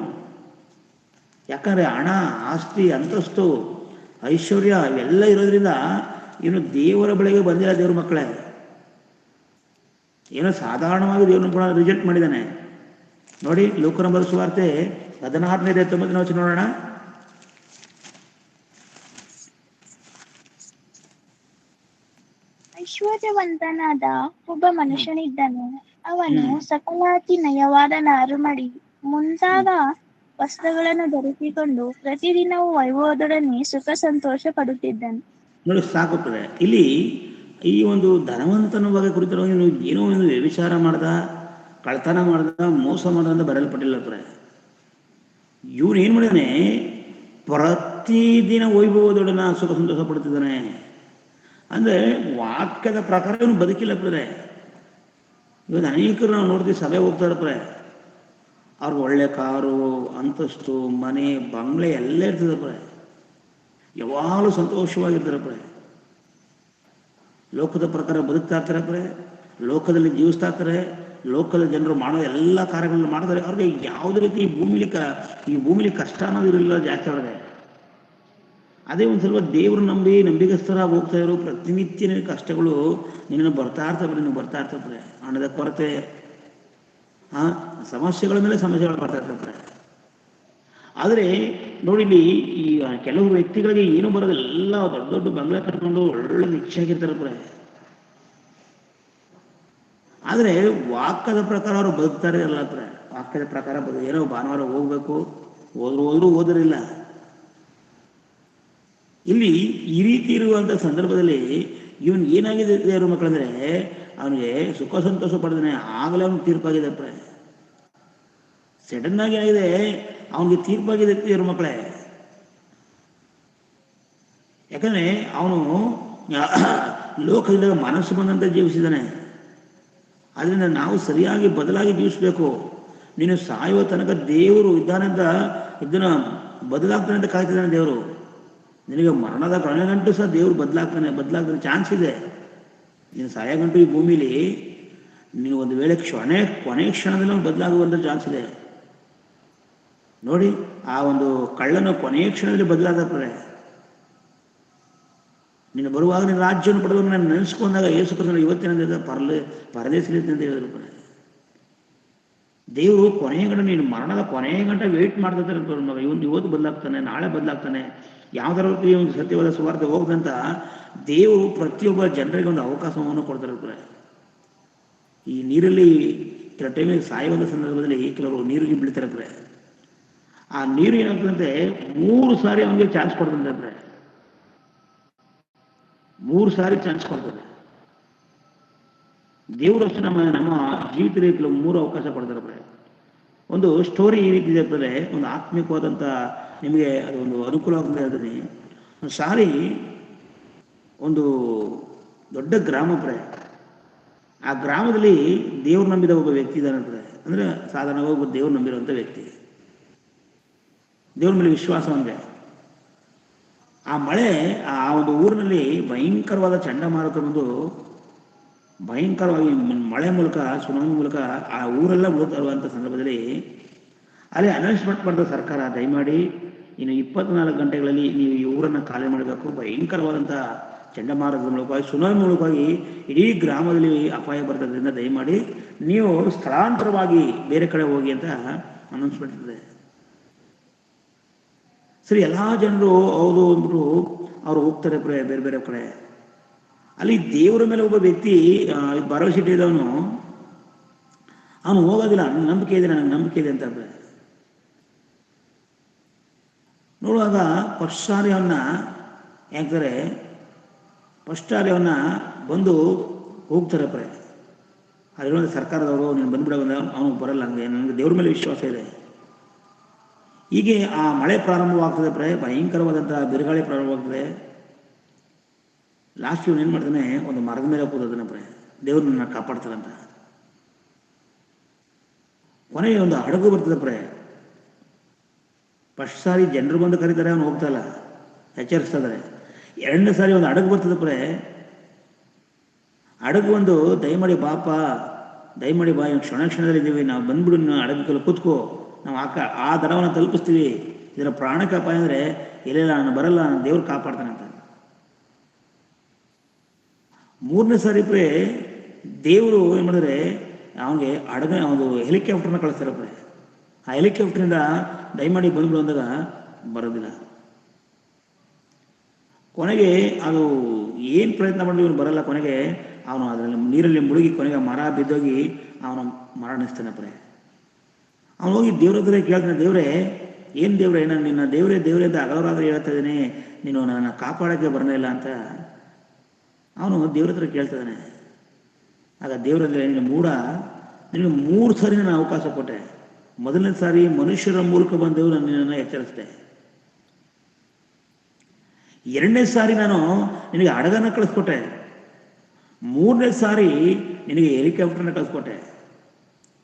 ಯಾಕಂದ್ರೆ ಹಣ, ಆಸ್ತಿ, ಅಂತಸ್ತು, ಐಶ್ವರ್ಯ ಇವೆಲ್ಲ ಇರೋದ್ರಿಂದ ಇವನು ದೇವರ ಬಳಿಗೆ ಬಂದಿಲ್ಲ. ದೇವ್ರ ಮಕ್ಕಳೇ, ಏನೋ ಸಾಧಾರಣವಾಗಿ ದೇವ್ರನ್ನ ಕೂಡ ರಿಜೆಕ್ಟ್ ಮಾಡಿದ್ದಾನೆ. ನೋಡಿ, ಲೋಕನ ಬರೆಸುವ ಸುವಾರ್ತೆ 16ನೇ ಅಧ್ಯಾಯ 9ನೇ ವಚನ ನೋಡೋಣ. ಐಶ್ವರ್ಯವಂತನಾದ ಒಬ್ಬ ಮನುಷ್ಯನಿದ್ದನು. ಅವನು ಸಕಲಾತಿ ನಯವಾದ ನಾರುಮಡಿ ಮುಂತಾದ ವಸ್ತ್ರಗಳನ್ನು ಧರಿಸಿಕೊಂಡು ಪ್ರತಿದಿನವೂ ವೈಭವದೊಡನೆ ಸುಖ ಸಂತೋಷ ಪಡುತ್ತಿದ್ದನು. ನೋಡಿ, ಸಾಕುತ್ತದೆ. ಇಲ್ಲಿ ಈ ಒಂದು ಧನವಂತನ ಬಗ್ಗೆ ಕುರಿತು ಏನೋ ಒಂದು ವ್ಯಭಿಚಾರ ಮಾಡ್ದ, ಕಳ್ತನ ಮಾಡ್ದ, ಮೋಸ ಮಾಡ್ದ ಅಂತ ಬರೆಯಲ್ಪಟ್ಟಿಲ್ಲ. ಇವನು ಏನು ಮಾಡಿದಾನೆ, ಪ್ರತಿದಿನ ವೈಭವದೊಡನೆ ಸುಖ ಸಂತೋಷ ಪಡುತ್ತಿದ್ದಾನೆ. ಅಂದರೆ ವಾಕ್ಯದ ಪ್ರಕಾರ ಇವನು ಬದುಕಿಲ್ಲ. ಇವತ್ತು ಅನೇಕರು ನಾವು ನೋಡ್ತೀವಿ, ಸಭೆ ಹೋಗ್ತಾರೆ, ಅವ್ರಿಗೆ ಒಳ್ಳೆ ಕಾರು, ಅಂತಸ್ತು, ಮನೆ, ಬಂಗ್ಲೆ ಎಲ್ಲ ಇರ್ತದೆ. ಯಾವಾಗಲೂ ಸಂತೋಷವಾಗಿರ್ತಾರೆ. ಲೋಕದ ಪ್ರಕಾರ ಬದುಕ್ತಾ ಇರ್ತಾರೆ, ಲೋಕದಲ್ಲಿ ಜೀವಿಸ್ತಾ ಇರ್ತಾರೆ, ಲೋಕದ ಜನರು ಮಾಡೋ ಎಲ್ಲ ಕಾರ್ಯಗಳನ್ನು ಮಾಡ್ತಾರೆ. ಅವ್ರಿಗೆ ಯಾವುದೇ ರೀತಿ ಈ ಭೂಮಿಲಿ ಕಷ್ಟ ಅನ್ನೋದು ಇರಲಿಲ್ಲ ಜಾಸ್ತಿ ಅವ್ರಿಗೆ. ಅದೇ ಒಂದು ಸ್ವಲ್ಪ ದೇವರು ನಂಬಿಗಸ್ತರಾಗಿ ಹೋಗ್ತಾ ಇರೋ ಪ್ರತಿನಿತ್ಯ ಕಷ್ಟಗಳು ನಿನ್ನನ್ನು ಬರ್ತಾ ಇರ್ತವೆ. ಹಣದ ಕೊರತೆ, ಸಮಸ್ಯೆಗಳ ಮೇಲೆ ಸಮಸ್ಯೆಗಳು ಬರ್ತಾ ಇರ್ತವೆ. ಆದರೆ ನೋಡಿ, ಇಲ್ಲಿ ಈ ಕೆಲವು ವ್ಯಕ್ತಿಗಳಿಗೆ ಏನು ಬರೋದಿಲ್ಲ, ಎಲ್ಲ ದೊಡ್ಡ ದೊಡ್ಡ ಬಂಗ್ಲೆ ಕಟ್ಕೊಂಡು ಒಳ್ಳೆ ನಿಶ್ಚಯಾಗಿರ್ತಾರೆ. ಆದರೆ ವಾಕ್ಯದ ಪ್ರಕಾರ ಅವರು ಬದುಕ್ತಾರೆ ಅಲ್ಲ. ವಾಕ್ಯದ ಪ್ರಕಾರ ಏನೋ ಭಾನುವಾರ ಹೋಗ್ಬೇಕು, ಹೋದ್ರೂ ಓದರಿಲ್ಲ. ಇಲ್ಲಿ ಈ ರೀತಿ ಇರುವಂಥ ಸಂದರ್ಭದಲ್ಲಿ ಇವನು ಏನಾಗಿದೆ ದೇವ್ರ ಮಕ್ಕಳಂದ್ರೆ, ಅವನಿಗೆ ಸುಖ ಸಂತೋಷ ಪಡೆದಾನೆ, ಆಗಲೇ ಅವನಿಗೆ ತೀರ್ಪಾಗಿದೆ. ಸಡನ್ ಆಗಿ ಏನಾಗಿದೆ, ಅವನಿಗೆ ತೀರ್ಪಾಗಿದೆ ದೇವ್ರ ಮಕ್ಕಳೇ. ಯಾಕಂದ್ರೆ ಅವನು ಲೋಕದಿಂದ ಮನಸ್ಸು ಬಂದಂತೆ ಜೀವಿಸಿದ್ದಾನೆ. ಅದರಿಂದ ನಾವು ಸರಿಯಾಗಿ ಬದಲಾಗಿ ಜೀವಿಸಬೇಕು. ನೀನು ಸಾಯುವ ತನಕ ದೇವರು ಇದ್ದಾನಂತ ಇದನ್ನ ಬದಲಾಗ್ತಾನೆ ಅಂತ ಕಾಯ್ತಿದ್ದಾನೆ ದೇವರು. ನಿನಗೆ ಮರಣದ ಕೊನೆಗಂಟು ಸಹ ದೇವರು ಬದಲಾಗ್ತಾನೆ ಚಾನ್ಸ್ ಇದೆ. ನೀನು ಸಾಯಗಂಟು ಈ ಭೂಮಿಲಿ ನೀನು ಒಂದು ವೇಳೆ ಕೊನೆ ಕ್ಷಣದಲ್ಲಿ ಬದಲಾಗುವಂಥ ಚಾನ್ಸ್ ಇದೆ. ನೋಡಿ, ಆ ಒಂದು ಕಳ್ಳನ ಕೊನೆಯ ಕ್ಷಣದಲ್ಲಿ ಬದಲಾಗ್ತಾರೆ. ನೀನು ಬರುವಾಗ ನಿನ್ನ ರಾಜ್ಯವನ್ನು ಪಡೆದು ನಾನು ನೆನೆಸ್ಕೊಂಡಾಗ ಯೇಸು ಕ್ರಿಸ್ತನು ಇವತ್ತಿನ ಪರದೇಶದಲ್ಲಿ ಅಂತ ಹೇಳಿದ್ರು. ದೇವರು ಕೊನೆಯ ಗಂಟೆ, ನೀನು ಮರಣದ ಕೊನೆಯ ಗಂಟೆ ವೆಯ್ಟ್ ಮಾಡ್ತಿರ್ತಾರೆ. ಇವತ್ತು ಬದಲಾಗ್ತಾನೆ, ನಾಳೆ ಬದಲಾಗ್ತಾನೆ. ಯಾವ್ದಾರ ಒಂದು ಸತ್ಯವಾದ ಸುವಾರ್ತೆ ಹೋಗದಂತ ದೇವರು ಪ್ರತಿಯೊಬ್ಬ ಜನರಿಗೆ ಒಂದು ಅವಕಾಶವನ್ನು ಕೊಡ್ತಾರೆ. ಈ ನೀರಲ್ಲಿ ಕೆಲವು ಟೈಮಿಗೆ ಸಾಯುವಂಥ ಸಂದರ್ಭದಲ್ಲಿ ಕೆಲವರು ನೀರಿಗೆ ಬೀಳ್ತಾರೆ. ಆ ನೀರು ಏನಾಗ್ತದಂತೆ, 3 ಸಾರಿ ಅವನಿಗೆ ಚಾನ್ಸ್ ಕೊಡ್ತಂತೆ. 3 ಸಾರಿ ಚಾನ್ಸ್ ಕೊಡ್ತದೆ. ದೇವರು ಅಷ್ಟು ನಮ್ಮ ಜೀವಿತ ರೀತಿಯಲ್ಲಿ 3 ಅವಕಾಶ ಕೊಡ್ತಾರೆ. ಒಂದು ಸ್ಟೋರಿ ಈ ರೀತಿ ಇರ್ತದೆ, ಒಂದು ಆತ್ಮಿಕವಾದಂಥ ನಿಮಗೆ ಅದು ಒಂದು ಅನುಕೂಲವಾಗುತ್ತೆ. ಅದನ್ನೇ ಒಂದು ಸಾರಿ ಒಂದು ದೊಡ್ಡ ಗ್ರಾಮ ಆ ಗ್ರಾಮದಲ್ಲಿ ದೇವ್ರು ನಂಬಿದ ಒಬ್ಬ ವ್ಯಕ್ತಿ ಇದ್ದಾನೆ. ಅಂದರೆ ಸಾಧಾರಣವಾಗಿ ಒಬ್ಬ ದೇವ್ರು ನಂಬಿರುವಂಥ ವ್ಯಕ್ತಿ, ದೇವ್ರ ಮೇಲೆ ವಿಶ್ವಾಸ. ಅಂದರೆ ಆ ಮಳೆ ಆ ಒಂದು ಊರಿನಲ್ಲಿ ಭಯಂಕರವಾದ ಚಂಡಮಾರುತ ಬಂದು ಭಯಂಕರವಾಗಿ ಮಳೆ ಮೂಲಕ, ಸುನಾಮಿ ಮೂಲಕ ಆ ಊರೆಲ್ಲ ಉಳಿತಾ ಇರುವಂಥ ಸಂದರ್ಭದಲ್ಲಿ ಅಲ್ಲಿ ಅನೌನ್ಸ್ಮೆಂಟ್ ಮಾಡಿದ ಸರ್ಕಾರ, ದಯಮಾಡಿ ಇನ್ನು 24 ಗಂಟೆಗಳಲ್ಲಿ ನೀವು ಈ ಊರನ್ನು ಖಾಲಿ ಮಾಡಬೇಕು. ಭಯಂಕರವಾದಂಥ ಚಂಡಮಾರುತದ ಮೂಲಕವಾಗಿ, ಸುನಾಮಿ ಮೂಲಕವಾಗಿ ಇಡೀ ಗ್ರಾಮದಲ್ಲಿ ಅಪಾಯ ಬರ್ತದ್ರಿಂದ ದಯಮಾಡಿ ನೀವು ಸ್ಥಳಾಂತರವಾಗಿ ಬೇರೆ ಕಡೆ ಹೋಗಿ ಅಂತ ಅನೌನ್ಸ್ಮೆಂಟ್ ಇದೆ. ಸರಿ, ಎಲ್ಲ ಜನರು ಹೌದು ಅಂದ್ಬಿಟ್ಟು ಅವ್ರು ಹೋಗ್ತಾರೆ ಬೇರೆ ಬೇರೆ ಕಡೆ. ಅಲ್ಲಿ ದೇವರ ಮೇಲೆ ಒಬ್ಬ ವ್ಯಕ್ತಿ ಭರವಸೆ ಇಟ್ಟಿದ್ದವನು, ಅವನು ಹೋಗೋದಿಲ್ಲ. ನನಗೆ ನಂಬಿಕೆ ಇದೆ ಅಂತ ನೋಡುವಾಗ ಫಸ್ಟ್ ಸಾರಿ ಅವನ್ನ ಬಂದು ಹೋಗ್ತಾರೆ ಅಲ್ಲಿರುವಂಥ ಸರ್ಕಾರದವರು, ನೀನು ಬಂದ್ಬಿಡ, ಅವನು ಬರಲ್ಲ, ನನಗೆ ದೇವ್ರ ಮೇಲೆ ವಿಶ್ವಾಸ ಇದೆ. ಹೀಗೆ ಆ ಮಳೆ ಪ್ರಾರಂಭವಾಗ್ತದೆ, ಭಯಂಕರವಾದಂಥ ಬಿರುಗಾಳಿ ಪ್ರಾರಂಭವಾಗ್ತದೆ. ಲಾಸ್ಟ್ ಇವನು ಏನು ಮಾಡ್ತಾನೆ, ಒಂದು ಮರದ ಮೇಲೆ ಕೂದೋದನ್ನ ದೇವ್ರು ನನ್ನ ಕಾಪಾಡ್ತಾರಂತ. ಕೊನೆಗೆ ಒಂದು ಹಡಗು ಬರ್ತದೆ. ಫಸ್ಟ್ ಸಾರಿ ಜನರು ಬಂದು ಕರೀತಾರೆ, ಅವನು ಹೋಗ್ತಾ ಇಲ್ಲ, ಎಚ್ಚರಿಸ್ತಾ ಇದ್ದಾರೆ. 2ನೇ ಸಾರಿ ಒಂದು ಹಡಗು ಬರ್ತದೆ. ಹಡಗು ಒಂದು ದಯಮಾಡಿ ಬಾ, ಕ್ಷಣದಲ್ಲಿ ಇದ್ದೀವಿ, ನಾವು ಬಂದ್ಬಿಡು, ಹಡಗಕ್ಕೆ ಕೂತ್ಕೋ, ನಾವು ಆ ದಡವನ್ನು ತಲುಪಿಸ್ತೀವಿ, ಇದರ ಪ್ರಾಣಕ್ಕೆ ಅಪಾಯ ಅಂದರೆ ಇಲ್ಲ, ನಾನು ಬರಲ್ಲ, ನಾನು ದೇವ್ರು ಕಾಪಾಡ್ತಾನೆ ಅಂತ. 3ನೇ ಸಾರಿ ದೇವರು ಏನು ಮಾಡಿದ್ರೆ ಅವನಿಗೆ ಒಂದು ಹೆಲಿಕಾಪ್ಟರ್ನ ಕಳಿಸ್ತಾರೆ. ಆ ಹೆಲಿಕಾಪ್ಟರಿಂದ ದಯಮಾಡಿ ಬಂದ್ಬಿಡು ಅಂದಾಗ ಬರೋದಿಲ್ಲ. ಕೊನೆಗೆ ಅದು ಏನು ಪ್ರಯತ್ನ ಮಾಡಿದ್ರು ಇವನು ಬರಲ್ಲ. ಕೊನೆಗೆ ಅವನು ಅದರಲ್ಲಿ ನೀರಲ್ಲಿ ಮುಳುಗಿ ಕೊನೆಗೆ ಮರ ಬಿದ್ದೋಗಿ ಅವನು ಮರಣಿಸ್ತಾನೆ. ಅವನು ಹೋಗಿ ದೇವ್ರ ಹತ್ರ ಕೇಳ್ತಾನೆ, ದೇವ್ರೇ, ಏನು ದೇವ್ರೇ, ನಾನು ನಿನ್ನ ದೇವ್ರೇ ಅಂತ ಅಗಲವರಾದ್ರೆ ಹೇಳ್ತಾ ಇದ್ದೀನಿ, ನೀನು ನನ್ನ ಕಾಪಾಡೋಕ್ಕೆ ಬರಲಿಲ್ಲ ಅಂತ ಅವನು ದೇವ್ರ ಹತ್ರ ಕೇಳ್ತಿದ್ದಾನೆ. ಆಗ ದೇವರಲ್ಲಿ, ನಿನ್ನ ನಿನಗೆ 3 ಸಾರಿ ನಾನು ಅವಕಾಶ ಕೊಟ್ಟೆ. 1ನೇ ಸಾರಿ ಮನುಷ್ಯರ ಮೂಲಕ ಬಂದೇವು ನಿನ್ನನ್ನು ಎಚ್ಚರಿಸಿದೆ. 2ನೇ ಸಾರಿ ನಾನು ನಿನಗೆ ಹಡಗನ್ನ ಕಳಿಸ್ಕೊಟ್ಟೆ. 3ನೇ ಸಾರಿ ನಿನಗೆ ಹೆಲಿಕಾಪ್ಟರ್ನ ಕಳಿಸ್ಕೊಟ್ಟೆ.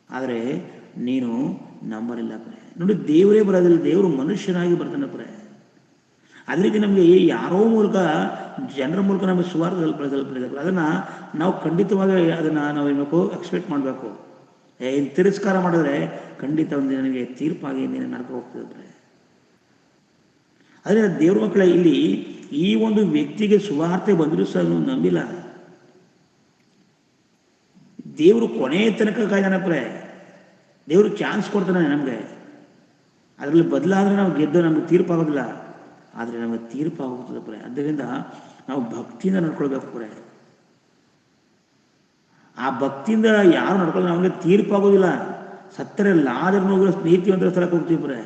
ಆದರೆ ನೀನು ನಂಬಲಿಲ್ಲ. ನೋಡಿ, ದೇವರೇ ಬರೋದಿಲ್ಲ, ದೇವರು ಮನುಷ್ಯನಾಗಿ ಬರ್ತಾನೆ. ಅದೇ ರೀತಿ ನಮಗೆ ಯಾರೋ ಮೂಲಕ, ಜನರ ಮೂಲಕ ನಮಗೆ ಸುವಾರ್ತೆ ತಲುಪಿದೆ. ಅದನ್ನು ನಾವು ಖಂಡಿತವಾಗಿ ನಾವು ಏನ್ಬೇಕು, ಎಕ್ಸ್ಪೆಕ್ಟ್ ಮಾಡಬೇಕು. ತಿರಸ್ಕಾರ ಮಾಡಿದ್ರೆ ಖಂಡಿತ ಒಂದು ನನಗೆ ತೀರ್ಪಾಗಿ ನೀನು ನರಕ ಹೋಗ್ತಿದ್ರೆ. ಆದರೆ ದೇವ್ರ ಮಕ್ಕಳ ಇಲ್ಲಿ ಈ ಒಂದು ವ್ಯಕ್ತಿಗೆ ಸುವಾರ್ತೆ ಬಂದರೂ ಸಹ ನಂಬಿಲ್ಲ. ದೇವರು ಕೊನೆಯ ತನಕ ಕಾಯ್ದಾನೆ. ದೇವರು ಚಾನ್ಸ್ ಕೊಡ್ತಾನೆ ನಮಗೆ. ಅದರಲ್ಲಿ ಬದಲಾದ್ರೆ ನಾವು ನಮಗೆ ತೀರ್ಪಾಗೋದಿಲ್ಲ, ಆದರೆ ನಮಗೆ ತೀರ್ಪಾಗೋಗ್ತದೆ. ಆದ್ದರಿಂದ ನಾವು ಭಕ್ತಿಯಿಂದ ನಡ್ಕೊಳ್ಬೇಕು. ಆ ಭಕ್ತಿಯಿಂದ ಯಾರು ನಡ್ಕೊಳ್ಳೋ ನಮಗೆ ತೀರ್ಪಾಗೋದಿಲ್ಲ. ಸತ್ತರೆ ಲಾಜರನ್ನು ನೀತಿವಂತರ ಸ್ಥಳಕ್ಕೆ ಹೋಗ್ತೀವಿ.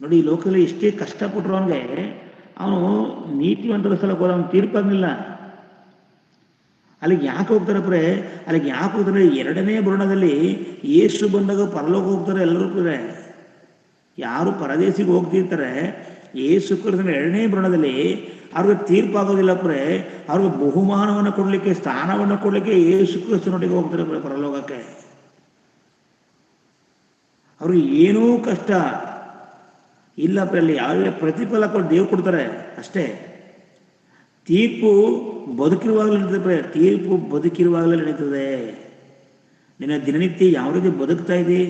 ನೋಡಿ, ಈ ಲೋಕದಲ್ಲಿ ಎಷ್ಟೇ ಕಷ್ಟಪಟ್ಟರು ಅವನು ನೀತಿವಂತರ ಸ್ಥಳಕ್ಕೆ ಹೋದ, ಅವನು ತೀರ್ಪಾಗಲಿಲ್ಲ. ಅಲ್ಲಿಗೆ ಯಾಕೆ ಹೋಗ್ತಾರೆ? ಅಲ್ಲಿಗೆ ಯಾಕೆ ಹೋಗ್ತಾರೆ? 2ನೇ ಬರುಣದಲ್ಲಿ ಯೇಸು ಬಂದಾಗ ಪರಲೋಕ ಹೋಗ್ತಾರೆ ಎಲ್ಲರೂ. ಯಾರು ಪರದೇಶಿಗೆ ಹೋಗ್ತಿರ್ತಾರೆ, ಯೇಸು ಕ್ರಿಸ್ತನ 2ನೇ ಬರುಣದಲ್ಲಿ ಅವ್ರಿಗೆ ತೀರ್ಪಾಗೋದಿಲ್ಲ. ಅವ್ರಿಗೆ ಬಹುಮಾನವನ್ನು ಕೊಡ್ಲಿಕ್ಕೆ, ಸ್ಥಾನವನ್ನು ಕೊಡ್ಲಿಕ್ಕೆ ಯೇಸು ಕ್ರಿಸ್ತನೊಟ್ಟಿಗೆ ಹೋಗ್ತಾರೆ ಪರಲೋಕಕ್ಕೆ. ಅವ್ರಿಗೆ ಏನೂ ಕಷ್ಟ ಇಲ್ಲ. ಅಲ್ಲಿ ಯಾವುದೇ ಪ್ರತಿಫಲ ದೇವ್ರು ಕೊಡ್ತಾರೆ ಅಷ್ಟೇ. ತೀರ್ಪು ಬದುಕಿರುವಾಗಲೇ ನಡೀತದೆ. ತೀರ್ಪು ಬದುಕಿರುವಾಗಲೇ ನಡೀತದೆ. ನಿನ್ನ ದಿನನಿತ್ಯ ಯಾವ ರೀತಿ ಬದುಕ್ತಾ ಇದ್ದಿ,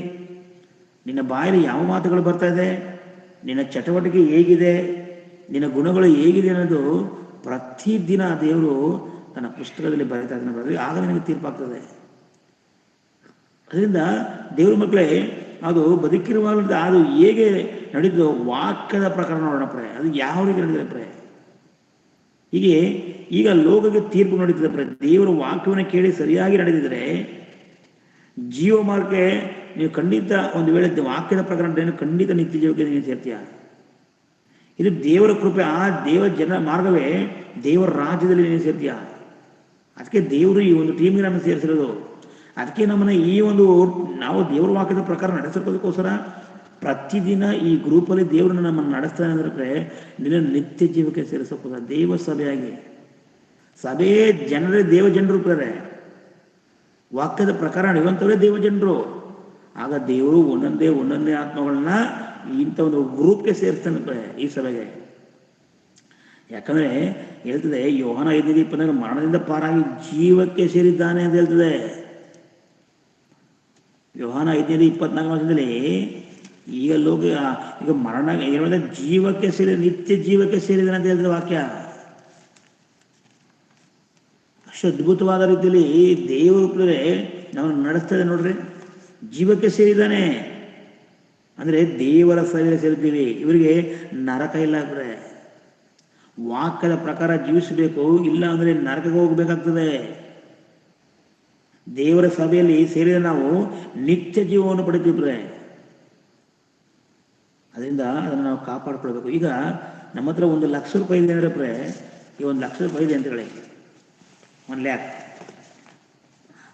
ನಿನ್ನ ಬಾಯಲ್ಲಿ ಯಾವ ಮಾತುಗಳು ಬರ್ತಾ ಇದೆ, ನಿನ್ನ ಚಟುವಟಿಕೆ ಹೇಗಿದೆ, ನಿನ್ನ ಗುಣಗಳು ಹೇಗಿದೆ ಅನ್ನೋದು ಪ್ರತಿದಿನ ದೇವರು ತನ್ನ ಪುಸ್ತಕದಲ್ಲಿ ಬರೀತಾ ಇದ್ದಾನೆ. ಆಗ ನಿನಗೆ ತೀರ್ಪಾಗ್ತದೆ. ಅದರಿಂದ ದೇವ್ರ ಮಕ್ಕಳೇ, ಅದು ಬದುಕಿರುವಾಗ ಅದು ಹೇಗೆ ನಡೀತದೋ ವಾಕ್ಯದ ಪ್ರಕಾರ ನೋಡೋಣ. ಅದು ಯಾವ ರೀತಿ ನಡೀತದೆ? ಹೀಗೆ ಈಗ ಲೋಕಕ್ಕೆ ತೀರ್ಪು ನಡೀತದೆ. ದೇವರ ವಾಕ್ಯವನ್ನು ಕೇಳಿ ಸರಿಯಾಗಿ ನಡೆದಿದ್ರೆ ಜೀವ ಮಾರ್ಗಕ್ಕೆ ನೀವು ಖಂಡಿತ, ಒಂದು ವೇಳೆ ವಾಕ್ಯದ ಪ್ರಕಾರ ಖಂಡಿತ ನಿತ್ಯ ಜೀವಕ್ಕೆ ನೀವು ಸೇರ್ತೀಯ. ಇದು ದೇವರ ಕೃಪೆ. ಆ ದೇವರ ಜನ ಮಾರ್ಗವೇ ದೇವರ ರಾಜ್ಯದಲ್ಲಿ ನೀವು ಸೇರ್ತೀಯ. ಅದಕ್ಕೆ ದೇವರು ಈ ಒಂದು ಟೀಮಿಗೆ ನಮ್ಮನ್ನು ಸೇರಿಸಿರೋದು. ಅದಕ್ಕೆ ನಮ್ಮನ್ನು ಈ ಒಂದು ನಾವು ದೇವರ ವಾಕ್ಯದ ಪ್ರಕಾರ ನಡೆಸೋದಕ್ಕೋಸ್ಕರ ಪ್ರತಿದಿನ ಈ ಗ್ರೂಪಲ್ಲಿ ದೇವರು ನಮ್ಮನ್ನು ನಡೆಸ್ತಾನೆ ಅಂದರೆ ನಿನ್ನ ನಿತ್ಯ ಜೀವಕ್ಕೆ ಸೇರಿಸೋಕ್ಕೋಸ್ಕರ ದೇವ ಸಭೆಯಾಗಿ ಸಭೆಯೇ ಜನರೇ ದೇವ ಜನರು ಇರ್ತಾರೆ. ವಾಕ್ಯದ ಪ್ರಕಾರ ನಡೆಯುವಂಥವರೇ ದೇವ ಜನರು. ಆಗ ದೇವರು ಒಂದೊಂದೇ ಆತ್ಮಗಳನ್ನ ಇಂಥ ಒಂದು ಗ್ರೂಪ್ಗೆ ಸೇರಿಸ್ತಾನೆ ಈ ಸಭೆಗೆ. ಯಾಕಂದ್ರೆ ಹೇಳ್ತದೆ ಯೋಹಾನ 5:24 ಮರಣದಿಂದ ಪಾರಾಗಿ ಜೀವಕ್ಕೆ ಸೇರಿದ್ದಾನೆ ಅಂತ ಹೇಳ್ತದೆ. ಯೋಹಾನ 5:24 ಈಗ ಮರಣ ಹೇಳಿದ್ರೆ ಜೀವಕ್ಕೆ ಸೇರಿ ನಿತ್ಯ ಜೀವಕ್ಕೆ ಸೇರಿದಾನೆ ಅಂತ ಹೇಳ್ತದೆ ವಾಕ್ಯ. ಅಷ್ಟು ಅದ್ಭುತವಾದ ರೀತಿಯಲ್ಲಿ ದೇವರು ನಾವು ನಡೆಸ್ತದೆ ನೋಡ್ರಿ. ಜೀವಕ್ಕೆ ಸೇರಿದ್ದಾನೆ ಅಂದ್ರೆ ದೇವರ ಸಭೆಗೆ ಸೇರಿದ್ದೀವಿ. ಇವರಿಗೆ ನರಕ ಇಲ್ಲ ಅಂದ್ರೆ ವಾಕ್ಯದ ಪ್ರಕಾರ ಜೀವಿಸಬೇಕು, ಇಲ್ಲ ಅಂದ್ರೆ ನರಕಕ್ಕೆ ಹೋಗ್ಬೇಕಾಗ್ತದೆ. ದೇವರ ಸಭೆಯಲ್ಲಿ ಸೇರಿದ ನಾವು ನಿತ್ಯ ಜೀವವನ್ನು ಪಡಿತೀವ್ರೆ. ಅದರಿಂದ ಅದನ್ನು ನಾವು ಕಾಪಾಡ್ಕೊಳ್ಬೇಕು. ಈಗ ನಮ್ಮ ಹತ್ರ 1,00,000 ರೂಪಾಯಿ ಇದೆ ಅಂದ್ರೆ ಈ 1,00,000 ರೂಪಾಯಿ ಇದೆ ಅಂತ ಹೇಳಿ 1,00,000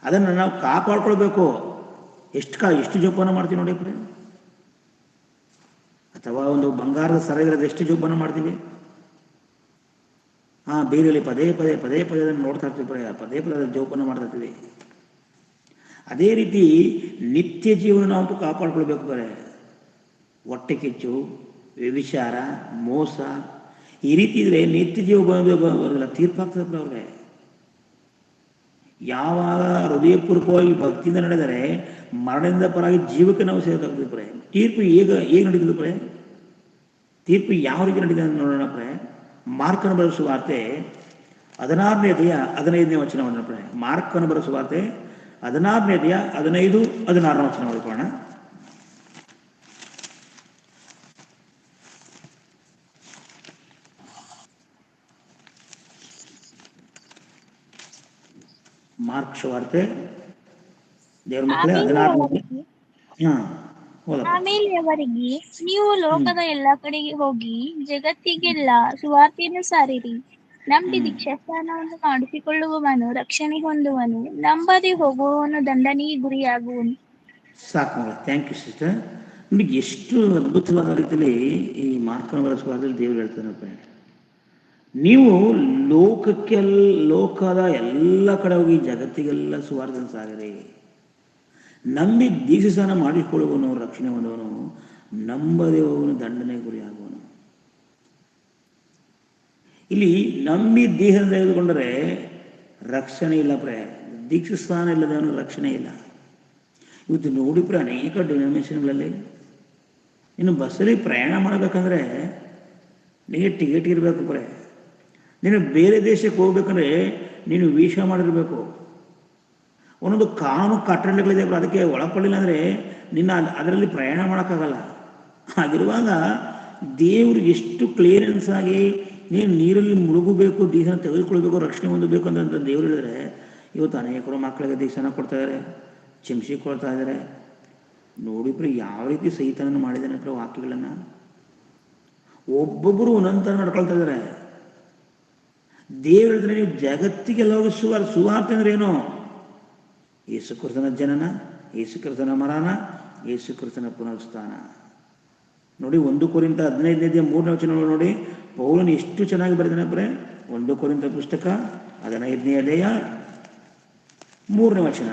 ಅದನ್ನು ನಾವು ಕಾಪಾಡ್ಕೊಳ್ಬೇಕು. ಎಷ್ಟು ಜೋಪಾನ ಮಾಡ್ತೀವಿ ನೋಡಿ ಪ್ರೆ. ಅಥವಾ ಒಂದು ಬಂಗಾರದ ಸರ ಇರೋದು ಎಷ್ಟು ಜೋಪಾನ ಮಾಡ್ತೀವಿ. ಬೇರೆಯಲ್ಲಿ ಪದೇ ಅದನ್ನು ನೋಡ್ತಾ ಇರ್ತೀವಿ, ಪದೇ ಜೋಪಾನ ಮಾಡ್ತಾ ಇರ್ತೀವಿ. ಅದೇ ರೀತಿ ನಿತ್ಯ ಜೀವನ ನಾವು ಕಾಪಾಡ್ಕೊಳ್ಬೇಕು. ಹೊಟ್ಟೆ ಕಿಚ್ಚು, ವ್ಯಭಿಚಾರ, ಮೋಸ ಈ ರೀತಿ ಇದ್ರೆ ನಿತ್ಯ ಜೀವ ಬರೋದಿಲ್ಲ, ತೀರ್ಪಾಗ್ತದೆ ಅವ್ರಿಗೆ. ಯಾವಾಗ ಹೃದಯಪೂರ್ವಕವಾಗಿ ಭಕ್ತಿಯಿಂದ ನಡೆದರೆ ಮರಣದಿಂದ ಪರಾಗಿ ಜೀವಕ್ಕೆ ನಾವು ಸೇರ್ಕಾಗ್ತದೆ. ತೀರ್ಪು ಹೇಗೆ ನಡೀತದೆ ತೀರ್ಪು ಯಾವ ರೀತಿ ನಡೀತದೆ ಅಂತ ನೋಡೋಣ ಮಾರ್ಕನ ಬರೆದ ಸುವಾರ್ತೆ 16ನೇ ಅಧ್ಯಾಯ 15ನೇ ವಚನವನ್ನು ಮಾರ್ಕನ ಬರೆದ ಸುವಾರ್ತೆ 16ನೇ ಅಧ್ಯಾಯ 15, 16ನೇ ವಚನ ಓದ್ಕೊಳ್ಳೋಣ. ಮಾರ್ಕ್ ಸುವಾರ್ತೆ ದೇವರ ಮಕ್ಕಳೇ 16ನೇ. ಆಮೇಲೆ ಅವರಿಗೆ, ನೀವು ಲೋಕದ ಎಲ್ಲಾ ಕಡೆಗೆ ಹೋಗಿ ಜಗತ್ತಿಗೆಲ್ಲ ಸುವಾರ್ತೆಯನ್ನು ಸಾರಿರಿ. ನಂಬಿ ದೀಕ್ಷಾಸ್ನಾನವನ್ನು ಮಾಡಿಸಿಕೊಳ್ಳುವವನು ರಕ್ಷಣೆ ಹೊಂದುವನು, ನಂಬದೆ ಹೋಗುವವನು ದಂಡನೆಗೆ ಗುರಿಯಾಗುವನು. ಸಾಕು, ಥ್ಯಾಂಕ್ ಯು ಸಿಸ್ಟರ್. ನಿಮಗೆ ಎಷ್ಟು ಅದ್ಭುತವಾದ ರೀತಿಯಲ್ಲಿ ಈ ಮಾರ್ಕನ ಸುವಾರ್ತೆಯಲ್ಲಿ ದೇವರು ಹೇಳ್ತಾನೆ, ನೀವು ಲೋಕದ ಎಲ್ಲ ಕಡೆ ಹೋಗಿ ಜಗತ್ತಿಗೆಲ್ಲ ಸುವಾರ್ತೆ ಸಾರಿರಿ. ನಂಬಿ ದೀಕ್ಷಾಸ್ನಾನ ಮಾಡಿಕೊಳ್ಳುವನು ರಕ್ಷಣೆ ಹೊಂದುವನು, ನಂಬದೆ ಹೋಗುವನು ದಂಡನೆಗೆ ಗುರಿಯಾಗುವನು. ಇಲ್ಲಿ ನಂಬಿ ದೇಹ ತೆಗೆದುಕೊಂಡರೆ ರಕ್ಷಣೆ ಇಲ್ಲ ದೀಕ್ಷಾಸ್ನಾನ ಇಲ್ಲದವನು ರಕ್ಷಣೆ ಇಲ್ಲ. ಇವತ್ತು ನೋಡಿ ಅನೇಕ ಡಿನಾಮಿನೇಷನ್ಗಳಲ್ಲಿ ಇನ್ನು ಬಸ್ಸಲ್ಲಿ ಪ್ರಯಾಣ ಮಾಡಬೇಕಂದ್ರೆ ನಿನಗೆ ಟಿಕೆಟ್ ಇರಬೇಕು. ನೀನು ಬೇರೆ ದೇಶಕ್ಕೆ ಹೋಗ್ಬೇಕಂದ್ರೆ ನೀನು ವೀಸಾ ಮಾಡಿರ್ಬೇಕು. ಒಂದೊಂದು ಕಾನೂನು ಕಟ್ಟಡಗಳಿದೆ, ಅದಕ್ಕೆ ಒಳಪಡಲಿಲ್ಲ ಅಂದರೆ ನಿನ್ನ ಅದರಲ್ಲಿ ಪ್ರಯಾಣ ಮಾಡೋಕ್ಕಾಗಲ್ಲ. ಹಾಗಿರುವಾಗ ದೇವರು ಎಷ್ಟು ಕ್ಲಿಯರೆನ್ಸ್ ಆಗಿ ನೀನು ನೀರಲ್ಲಿ ಮುಳುಗಬೇಕು, ದೀಕ್ಷಾನ ತೆಗೆದುಕೊಳ್ಬೇಕು, ರಕ್ಷಣೆ ಹೊಂದಬೇಕು ಅಂತ ದೇವರು ಹೇಳಿದ್ರೆ, ಇವತ್ತು ಅನೇಕರು ಮಕ್ಕಳಿಗೆ ದೀಕ್ಷಾನ ಕೊಡ್ತಾ ಇದ್ದಾರೆ, ಚಿಂಸಿ ಕೊಡ್ತಾ ಇದ್ದಾರೆ. ನೋಡಿ ಯಾವ ರೀತಿ ಸಹಿತನನ್ನು ಮಾಡಿದ್ದಾನೆ ವಾಕ್ಯಗಳನ್ನು. ಒಬ್ಬೊಬ್ಬರು ಒಂದೊಂದು ನಡ್ಕೊಳ್ತಾ ಇದ್ದಾರೆ. ದೇವರು ಹೇಳಿದ್ರೆ ನೀವು ಜಗತ್ತಿಗೆಲ್ಲ ಹೋಗಿ ಸುವಾರ್ತೆ ಅಂದ್ರೆ ಏನು? ಯೇಸು ಕ್ರಿಸ್ತನ ಜನನ, ಯೇಸು ಕ್ರಿಸ್ತನ ಮರಣ, ಯೇಸು ಕ್ರಿಸ್ತನ ಪುನರುತ್ಥಾನ. ನೋಡಿ 1 ಕೊರಿಂಥ 15ನೇ ಅಧ್ಯಾಯ 3ನೇ ವಚನ ನೋಡಿ, ಪೌಲನು ಎಷ್ಟು ಚೆನ್ನಾಗಿ ಬರೆದಾನೆ 1 ಕೊರಿಂಥ ಪುಸ್ತಕ 15ನೇ ಅಧ್ಯಾಯ 3ನೇ ವಚನ.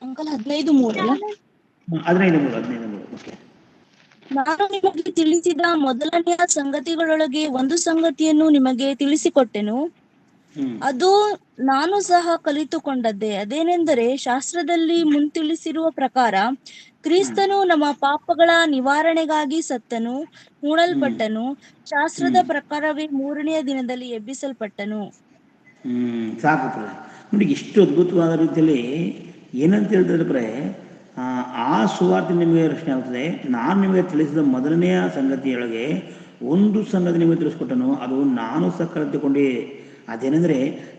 Uncle 15:3 okay. ನಾನು ನಿಮಗೆ ತಿಳಿಸಿದ ಮೊದಲನೆಯ ಸಂಗತಿಗಳೊಳಗೆ ಒಂದು ಸಂಗತಿಯನ್ನು ನಿಮಗೆ ತಿಳಿಸಿಕೊಟ್ಟೆನು, ಅದು ನಾನು ಸಹ ಕಲಿತುಕೊಂಡದ್ದೇ. ಅದೇನೆಂದರೆ, ಶಾಸ್ತ್ರದಲ್ಲಿ ಮುಂತಿಳಿಸಿರುವ ಪ್ರಕಾರ ಕ್ರಿಸ್ತನು ನಮ್ಮ ಪಾಪಗಳ ನಿವಾರಣೆಗಾಗಿ ಸತ್ತನು, ಹೂಣಲ್ಪಟ್ಟನು, ಶಾಸ್ತ್ರದ ಪ್ರಕಾರವೇ 3ನೆಯ ದಿನದಲ್ಲಿ ಎಬ್ಬಿಸಲ್ಪಟ್ಟನು. ಸಾಕು ನೋಡಿ, ಇಷ್ಟು ಅದ್ಭುತವಾದ ರೀತಿಯಲ್ಲಿ ಏನಂತ ಹೇಳ್ತಾರೆ ಆ ಸುವಾರ್ತೆ ನಿಮಗೆ ರಕ್ಷಣೆ ಆಗ್ತದೆ. ನಾನು ನಿಮಗೆ ತಿಳಿಸಿದ ಮೊದಲನೆಯ ಸಂಗತಿಯೊಳಗೆ ಒಂದು ಸಂಗತಿ ನಿಮಗೆ ತಿಳಿಸ್ಕೊಟ್ಟನು, ಅದು ನಾನು ಸಹ ಕಲಿತುಕೊಂಡೆ. ಅದೇನೆಂದರೆ,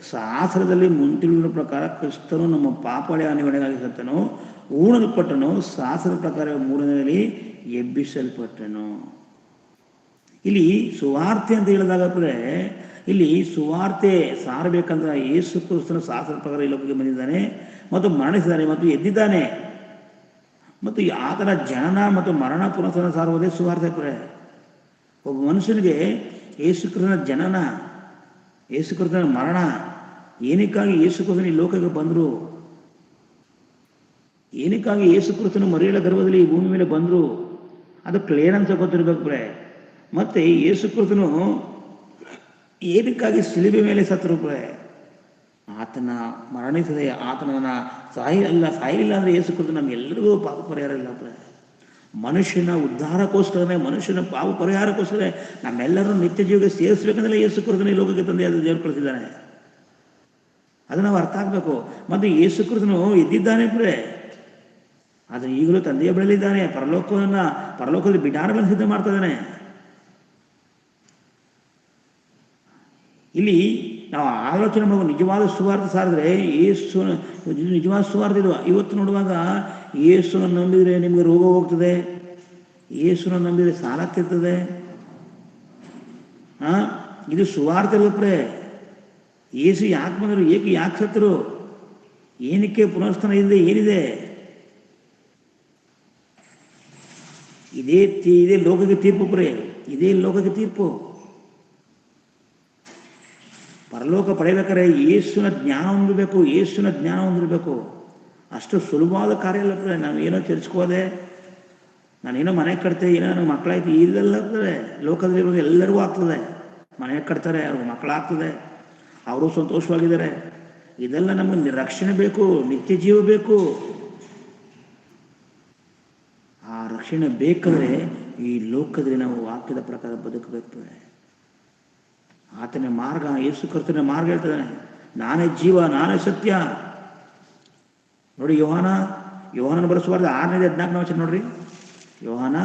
ಶಾಸ್ತ್ರದಲ್ಲಿ ಮುಂತಿಳಿದ ಪ್ರಕಾರ ಕ್ರಿಸ್ತನು ನಮ್ಮ ಪಾಪಗಳ ನಿವಾರಣೆಗಾಗಿ ಸತ್ತನು, ಹೂಣಲ್ಪಟ್ಟನು, ಶಾಸ್ತ್ರದ ಪ್ರಕಾರ ಮೂರನೇದಲ್ಲಿ ಎಬ್ಬಿಸಲ್ಪಟ್ಟನು. ಇಲ್ಲಿ ಸುವಾರ್ತೆ ಅಂತ ಹೇಳಿದಾಗಲೇ ಇಲ್ಲಿ ಸುವಾರ್ತೆ ಸಾರಬೇಕಂದ್ರೆ ಯೇಸು ಕ್ರಿಸ್ತನ ಶಾಸ್ತ್ರದ ಪ್ರಕಾರ ಈ ಲೋಕಕ್ಕೆ ಬಂದಿದ್ದಾನೆ ಮತ್ತು ಮರಣಿಸಿದ್ದಾನೆ ಮತ್ತು ಎದ್ದಿದ್ದಾನೆ. ಮತ್ತು ಆತನ ಜನನ ಮತ್ತು ಮರಣ ಪುನಃ ಸಾರುವುದೇ ಸುವಾರ್ತೆ ಪ್ರೇ. ಒಬ್ಬ ಮನುಷ್ಯನಿಗೆ ಯೇಸು ಕ್ರಿಸ್ತನ ಜನನ, ಯೇಸು ಕ್ರಿಸ್ತನ ಮರಣ, ಏನಕ್ಕಾಗಿ ಯೇಸು ಕ್ರಿಸ್ತನ ಈ ಲೋಕಕ್ಕೆ ಬಂದರು, ಏನಕ್ಕಾಗಿ ಯೇಸು ಕ್ರಿಸ್ತನ ಮರಿಯಳ ಗರ್ಭದಲ್ಲಿ ಈ ಭೂಮಿ ಮೇಲೆ ಬಂದರು, ಅದು ಕ್ಲಿಯರ್ ಅಂತ ಗೊತ್ತಿರ್ಬೇಕು ಪ್ರೇ. ಮತ್ತೆ ಯೇಸು ಕ್ರಿಸ್ತನು ಏನಕ್ಕಾಗಿ ಶಿಲುಬೆ ಮೇಲೆ ಸತ್ತರು ಪ್ರೇ. ಆತನ ಮರಣಿಸದೆ ಆತನನ್ನ ಸಾಯಲಿಲ್ಲ ಅಂದರೆ ಯೇಸು ಕ್ರಿಸ್ತ ನಮ್ಗೆಲ್ಲರಿಗೂ ಪಾಪ ಪರಿಹಾರ ಇಲ್ಲ ಪ್ರೇ. ಮನುಷ್ಯನ ಉದ್ಧಾರಕ್ಕೋಸ್ಕರನೇ, ಮನುಷ್ಯನ ಪಾಪ ಪರಿಹಾರಕ್ಕೋಸ್ಕರ ನಮ್ಮೆಲ್ಲರೂ ನಿತ್ಯ ಜೀವಕ್ಕೆ ಸೇರಿಸ್ಬೇಕಂದ್ರೆ ಯೇಸು ಕ್ರಿಸ್ತನ ಈ ಲೋಕಕ್ಕೆ ತಂದೆ ಅದು ದೇವರು ಕಳಿಸಿದ್ದಾನೆ. ಅದು ನಾವು ಅರ್ಥ ಆಗ್ಬೇಕು. ಮತ್ತು ಯೇಸು ಕ್ರಿಸ್ತನು ಎದ್ದಿದ್ದಾನೆ ಪ್ರೇ. ಆದರೆ ಈಗಲೂ ತಂದೆಯ ಬಳಿಯಲ್ಲಿದ್ದಾನೆ. ಪರಲೋಕದಲ್ಲಿ ಬಿಡಾರಗಳನ್ನು ಸಿದ್ಧ ಮಾಡ್ತಾ ಇದ್ದಾನೆ. ಇಲ್ಲಿ ನಾವು ಆಲೋಚನೆ ಮಾಡುವ ನಿಜವಾದ ಸುವಾರ್ತೆ ಸಾರಿದ್ರೆ ಯೇಸು ನಿಜವಾದ ಸುವಾರ್ತೆ ಇದು. ಇವತ್ತು ನೋಡುವಾಗ ಯೇಸುವನ್ನು ನಂಬಿದರೆ ನಿಮಗೆ ರೋಗ ಹೋಗ್ತದೆ, ಯೇಸುವನ್ನು ನಂಬಿದರೆ ಸಾಲ ತಿರ್ತದೆ. ಇದು ಸುವಾರ್ತೆ ಅಲ್ಲಪ್ರೆ. ಯೇಸು ಯಾಕೆ ಬಂದರು, ಯಾಕೆ ಸತ್ತರು, ಏನಕ್ಕೆ ಪುನರ್ಸ್ಥಾನ ಇದೆ, ಏನಿದೆ? ಇದೇ ಲೋಕಕ್ಕೆ ತೀರ್ಪು ಪ್ರೇ. ಇದೇ ಲೋಕಕ್ಕೆ ತೀರ್ಪು. ಪರಲೋಕ ಪಡೆಯಬೇಕಾದ್ರೆ ಯೇಸುವಿನ ಜ್ಞಾನ ಹೊಂದಿರಬೇಕು, ಯೇಸುವಿನ ಜ್ಞಾನ ಹೊಂದಿರಬೇಕು. ಅಷ್ಟು ಸುಲಭವಾದ ಕಾರ್ಯ ಅಲ್ಲ ಪ್ರೇ. ನಾವೇನೋ ಚರ್ಚ್ಕೋದೆ, ನಾನೇನೋ ಮನೆ ಕಟ್ತೆ, ಏನೋ ನನಗೆ ಮಕ್ಕಳಾಯ್ತು, ಇದೆಲ್ಲ ಆಗ್ತದೆ. ಲೋಕದಲ್ಲಿರೋದು ಎಲ್ಲರಿಗೂ ಆಗ್ತದೆ. ಮನೆ ಕಟ್ತಾರೆ, ಅವ್ರಿಗೆ ಮಕ್ಕಳಾಗ್ತದೆ, ಅವರು ಸಂತೋಷವಾಗಿದ್ದಾರೆ. ಇದೆಲ್ಲ ನಮಗೆ ರಕ್ಷಣೆ ಬೇಕು, ನಿತ್ಯ ಜೀವ ಬೇಕು. ಆ ರಕ್ಷಣೆ ಬೇಕಾದರೆ ಈ ಲೋಕದಲ್ಲಿ ನಾವು ವಾಕ್ಯದ ಪ್ರಕಾರ ಬದುಕಬೇಕು. ಆತನ ಮಾರ್ಗ, ಯೇಸು ಕ್ರಿಸ್ತನ ಮಾರ್ಗ ಹೇಳ್ತಾನೆ, ನಾನೇ ಜೀವ, ನಾನೇ ಸತ್ಯ. ನೋಡಿ ಯೋಹಾನನ ಬರೆಸುವಾರ್ತೆ 6:14 ವಚನ ನೋಡ್ರಿ. ಯೋಹಾನ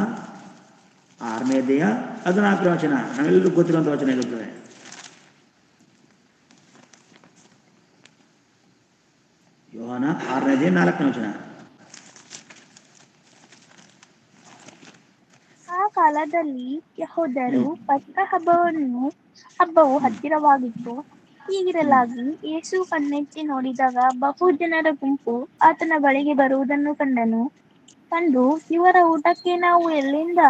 6:14 ವಚನ ನಾವೆಲ್ಲರಿಗೂ ಗೊತ್ತಿರುವಂಥ ವಚನ ಇರುತ್ತದೆ. ಯೋಹಾನ 6:4 ವಚನ. ಆ ಕಾಲದಲ್ಲಿ ಯೆಹೂದ್ಯರು ಪಸ್ಕ ಹಬ್ಬವು ಹತ್ತಿರವಾಗಿತ್ತು. ಹೀಗಿರಲಾಗಿ ಯೇಸು ಕಣ್ಣೆತ್ತಿ ನೋಡಿದಾಗ ಬಹು ಜನರ ಗುಂಪು ಆತನ ಬಳಿಗೆ ಬರುವುದನ್ನು ಕಂಡು, ಇವರ ಊಟಕ್ಕೆ ನಾವು ಎಲ್ಲಿಂದ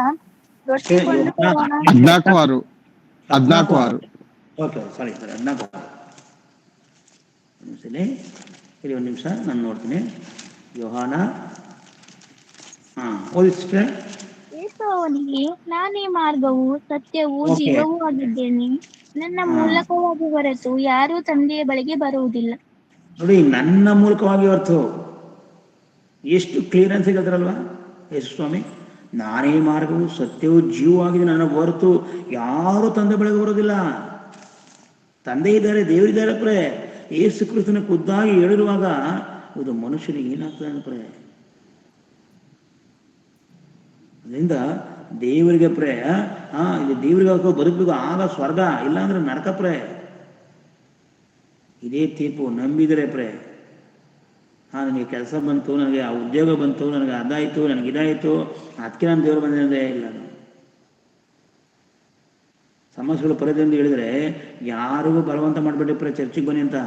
ರೊಟ್ಟಿ ಕೊಂಡು ಬರೋಣ? 14 ಓಕೆ, ಸರಿ 14. ಒಂದು ನಿಮಿಷ ನಾನು ನೋಡ್ತೀನಿ. ಯೋಹಾನ ಓದಿಸ್ರೆ. ಯೇಸು ಅವನಿಗೆ, ನಾನೇ ಮಾರ್ಗವೂ ಸತ್ಯವೂ ಜೀವವೂ ಆಗಿದ್ದೇನೆ. ನನ್ನ ಮೂಲಕವಾಗಿ ಹೊರತು ಯಾರೂ ತಂದೆಯ ಬಳಿಗೆ ಬರುವುದಿಲ್ಲ. ನೋಡಿ, ನನ್ನ ಮೂಲಕವಾಗಿ ಹೊರತು, ಎಷ್ಟು ಕ್ಲಿಯರೆನ್ಸ್ ಹೇಳ್ತಾರಲ್ವಾ ಯೇಸು ಸ್ವಾಮಿ. ನಾನೇ ಮಾರ್ಗವು ಸತ್ಯವೂ ಜೀವವೂ ಆಗಿದೆ, ನನ್ನ ಹೊರತು ಯಾರೂ ತಂದೆ ಬಳಿಗೆ ಬರೋದಿಲ್ಲ. ತಂದೆ ಇದ್ದಾರೆ, ದೇವರಿದ್ದಾರೆ ಪ್ರೇ. ಯೇಸು ಕ್ರಿಸ್ತನ ಖುದ್ದಾಗಿ ಹೇಳಿರುವಾಗ ಇದು ಮನುಷ್ಯನಿಗೆ ಏನಾಗ್ತದೆ ಅಂದ್ರೆ, ಅದರಿಂದ ದೇವರಿಗೆ ಪ್ರೇ ಇದು ದೇವರಿಗೆ ಬದುಕಬೇಕು, ಆಗ ಸ್ವರ್ಗ, ಇಲ್ಲಾಂದ್ರೆ ನರಕ ಪ್ರೇ. ಇದೇ ತೀರ್ಪು. ನಂಬಿದರೆ ಪ್ರೇ, ನನಗೆ ಕೆಲಸ ಬಂತು, ನನಗೆ ಆ ಉದ್ಯೋಗ ಬಂತು, ನನಗೆ ಅದಾಯಿತು, ನನಗೆ ಇದಾಯಿತು, ಅದಕ್ಕೆ ನಾನು ದೇವರು ಬಂದಿದೆ ಇಲ್ಲ. ಸಮಸ್ಯೆಗಳು ಪರಿಧಿ ಹೇಳಿದರೆ ಯಾರಿಗೂ ಬಲವಂತ ಮಾಡಬೇಡ್ರಿ ಪ್ರೇ, ಚರ್ಚಿಗೆ ಬನ್ನಿ ಅಂತ.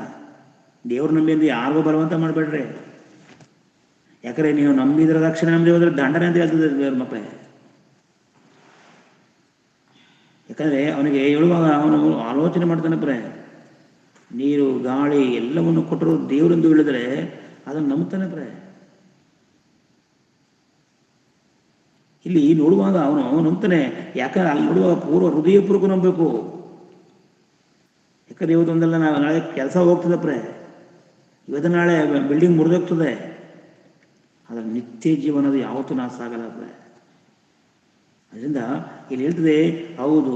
ದೇವ್ರು ನಂಬಿ ಅಂತ ಯಾರಿಗೂ ಬಲವಂತ ಮಾಡಬೇಡ್ರಿ. ಯಾಕಂದ್ರೆ ನೀವು ನಂಬಿದ್ರೆ ರಕ್ಷಣೆ, ನಮ್ಮದೇ ಹೋದ್ರೆ ದಂಡನೆ ಅಂತ ಹೇಳ್ತದೆ ದೇವ್ರ ಮಕ್ಕಳೇ. ಯಾಕಂದ್ರೆ ಅವನಿಗೆ ಹೇಳುವಾಗ ಅವನು ಆಲೋಚನೆ ಮಾಡ್ತಾನೆ ಪ್ರೇ. ನೀರು ಗಾಳಿ ಎಲ್ಲವನ್ನು ಕೊಟ್ಟರು ದೇವರೆಂದು ಹೇಳಿದ್ರೆ ಅದನ್ನು ನಂಬ್ತಾನೆ ಪ್ರೇ. ಇಲ್ಲಿ ನೋಡುವಾಗ ಅವನು ನಂಬ್ತಾನೆ. ಯಾಕಂದ್ರೆ ಅಲ್ಲಿ ನೋಡುವಾಗ ಹೃದಯಪೂರ್ವಕ ನಂಬಬೇಕು. ಯಾಕಂದ್ರೆ ಇವತ್ತೊಂದೆಲ್ಲ ನಾಳೆ ಕೆಲಸ ಹೋಗ್ತದೆ ಪ್ರೇ, ಇವತ್ತು ನಾಳೆ ಬಿಲ್ಡಿಂಗ್ ಮುರಿದೋಗ್ತದೆ. ಅದರ ನಿತ್ಯ ಜೀವನದ ಯಾವತ್ತೂ ನಾಶ ಆಗಲ್ಲ ಪ್ರೇ. ಅದರಿಂದ ಇಲ್ಲಿ ಹೇಳ್ತದೆ, ಹೌದು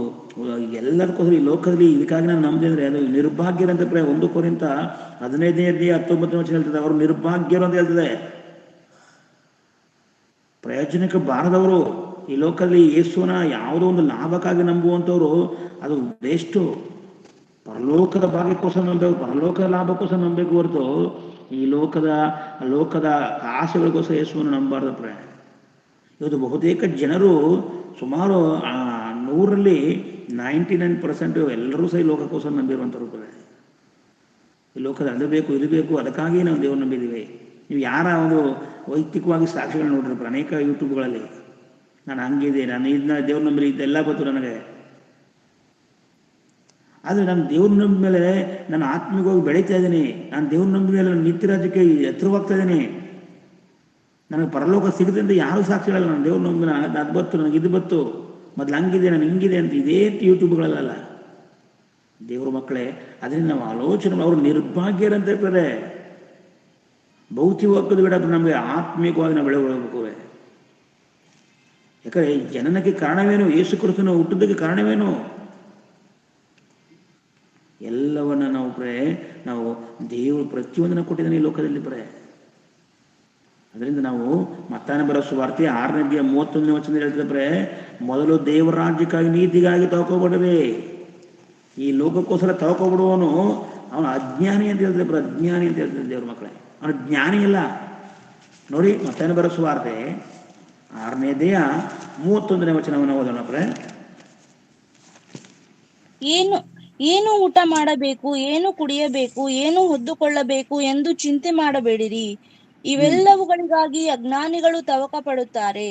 ಎಲ್ಲದಕ್ಕೋಸ್ಕರ ಈ ಲೋಕದಲ್ಲಿ ಇದಕ್ಕಾಗಿ ನಾನು ನಂಬಿದೆ ಅಂದರೆ ಅದು ನಿರ್ಭಾಗ್ಯರಂತ ಪ್ರೇ. 1 ಕೊರಿಂಥ 15:19 ವಚನ ಹೇಳ್ತದೆ, ಅವರು ನಿರ್ಭಾಗ್ಯರು ಅಂತ ಹೇಳ್ತದೆ. ಪ್ರಯೋಜನಕ್ಕೆ ಬಾರದವರು ಈ ಲೋಕದಲ್ಲಿ ಯೇಸುವನ ಯಾವುದೋ ಒಂದು ಲಾಭಕ್ಕಾಗಿ ನಂಬುವಂಥವ್ರು ಅದು ವೇಸ್ಟು. ಪರಲೋಕದ ಭಾಗ್ಯಕ್ಕೋಸ್ಕರ ನಂಬಬೇಕು, ಪರಲೋಕದ ಲಾಭಕ್ಕೋಸ್ಕರ ನಂಬಬೇಕು ಹೊರತು ಈ ಲೋಕದ ಆಸೆಗಳಿಗೋಸ್ಕರ ಯೇಸುವನ್ನು ನಂಬಬಾರ್ದು ಪ್ರೇ. ಇವತ್ತು ಬಹುತೇಕ ಜನರು ಸುಮಾರು 100ರಲ್ಲಿ 99% ಎಲ್ಲರೂ ಸಹ ಲೋಕಕ್ಕೋಸ್ಕರ ನಂಬಿರುವಂಥವ್ರು ಪ್ರೇ. ಈ ಲೋಕದ ಅದು ಬೇಕು ಇದು ಬೇಕು ಅದಕ್ಕಾಗಿ ನಾವು ದೇವ್ರು ನಂಬಿದ್ದೀವಿ. ನೀವು ಯಾರ ಒಂದು ವೈಯಕ್ತಿಕವಾಗಿ ಸಾಕ್ಷಿಗಳು ನೋಡಿರ್ತಾರೆ ಅನೇಕ ಯೂಟ್ಯೂಬ್ಗಳಲ್ಲಿ, ನಾನು ಹಂಗಿದೆ, ನಾನು ಇದನ್ನ ದೇವ್ರ ನಂಬಿ ಇದೆಲ್ಲ ಗೊತ್ತು ನನಗೆ. ಆದರೆ ನಾನು ದೇವ್ರ ನಂಬಿದ ಮೇಲೆ ನಾನು ಆತ್ಮಿಕವಾಗಿ ಬೆಳೀತಾ ಇದ್ದೀನಿ. ನಾನು ದೇವ್ರ ನಂಬಿದ ಮೇಲೆ ನಾನು ನಿತ್ಯ ರಾಜ್ಯಕ್ಕೆ ಎತ್ತರವಾಗ್ತಾ ಇದ್ದೀನಿ. ನನಗೆ ಪರಲೋಕ ಸಿಗುತ್ತೆ ಅಂತ ಯಾರೂ ಸಾಕ್ಷಿ ಹೇಳಲ್ಲ. ನಾನು ದೇವ್ರ ನಂಬಿನ ಅದು ಬತ್ತು, ನನಗೆ ಇದು ಬತ್ತು, ಮೊದಲು ಹಂಗಿದೆ, ನಾನು ಹಿಂಗಿದೆ ಅಂತ ಇದೇ ಯೂಟ್ಯೂಬ್ಗಳಲ್ಲ. ದೇವ್ರ ಮಕ್ಕಳೇ, ಅದರಿಂದ ನಾವು ಆಲೋಚನೆ, ಅವರು ನಿರ್ಭಾಗ್ಯರಂತ ಇರ್ತಾರೆ. ಭೌತಿಕವಾದ ಬೇಡ, ನಮಗೆ ಆತ್ಮಿಕವಾಗಿ ನಾವು ಬೆಳೆಯಬೇಕು. ಯಾಕಂದರೆ ಜನನಕ್ಕೆ ಕಾರಣವೇನು? ಯೇಸು ಕ್ರಿಸ್ತನ ಹುಟ್ಟಿದ್ದಕ್ಕೆ ಕಾರಣವೇನು? ಎಲ್ಲವನ್ನ ನಾವು ನಾವು ದೇವರು ಪ್ರತಿಯೊಂದನ್ನು ಕೊಟ್ಟಿದ್ದಾನೆ ಈ ಲೋಕದಲ್ಲಿ ಅದರಿಂದ ನಾವು ಮತ್ತಾಯನ ಬರೋ ಸುವಾರ್ತೆ 6:31 ಹೇಳ್ತಿದ್ರೆ, ಮೊದಲು ದೇವರ ರಾಜ್ಯಕ್ಕಾಗಿ ನೀತಿಗಾಗಿ ತಗೊಬಿಡ್ರಿ. ಈ ಲೋಕಕ್ಕೋಸ್ಕರ ತಗೊಬಿಡುವವನು ಅವನು ಅಜ್ಞಾನಿ ಅಂತ ಹೇಳ್ತಿದ್ರೆ, ಅಜ್ಞಾನಿ ಅಂತ ಹೇಳ್ತಿದ್ರೆ ದೇವ್ರ ಮಕ್ಕಳೇ, ಅವನು ಜ್ಞಾನಿ ಇಲ್ಲ. ನೋಡಿ, ಮತ್ತಾಯನ ಬರೋ ಸುವಾರ್ತೆ 6:31 ಓದೋಣ. ಏನು ಊಟ ಮಾಡಬೇಕು, ಏನು ಕುಡಿಯಬೇಕು, ಏನು ಹೊದ್ದುಕೊಳ್ಳಬೇಕು ಎಂದು ಚಿಂತೆ ಮಾಡಬೇಡಿರಿ. ಇವೆಲ್ಲವುಗಳಿಗಾಗಿ ಅಜ್ಞಾನಿಗಳು ತವಕ ಪಡುತ್ತಾರೆ.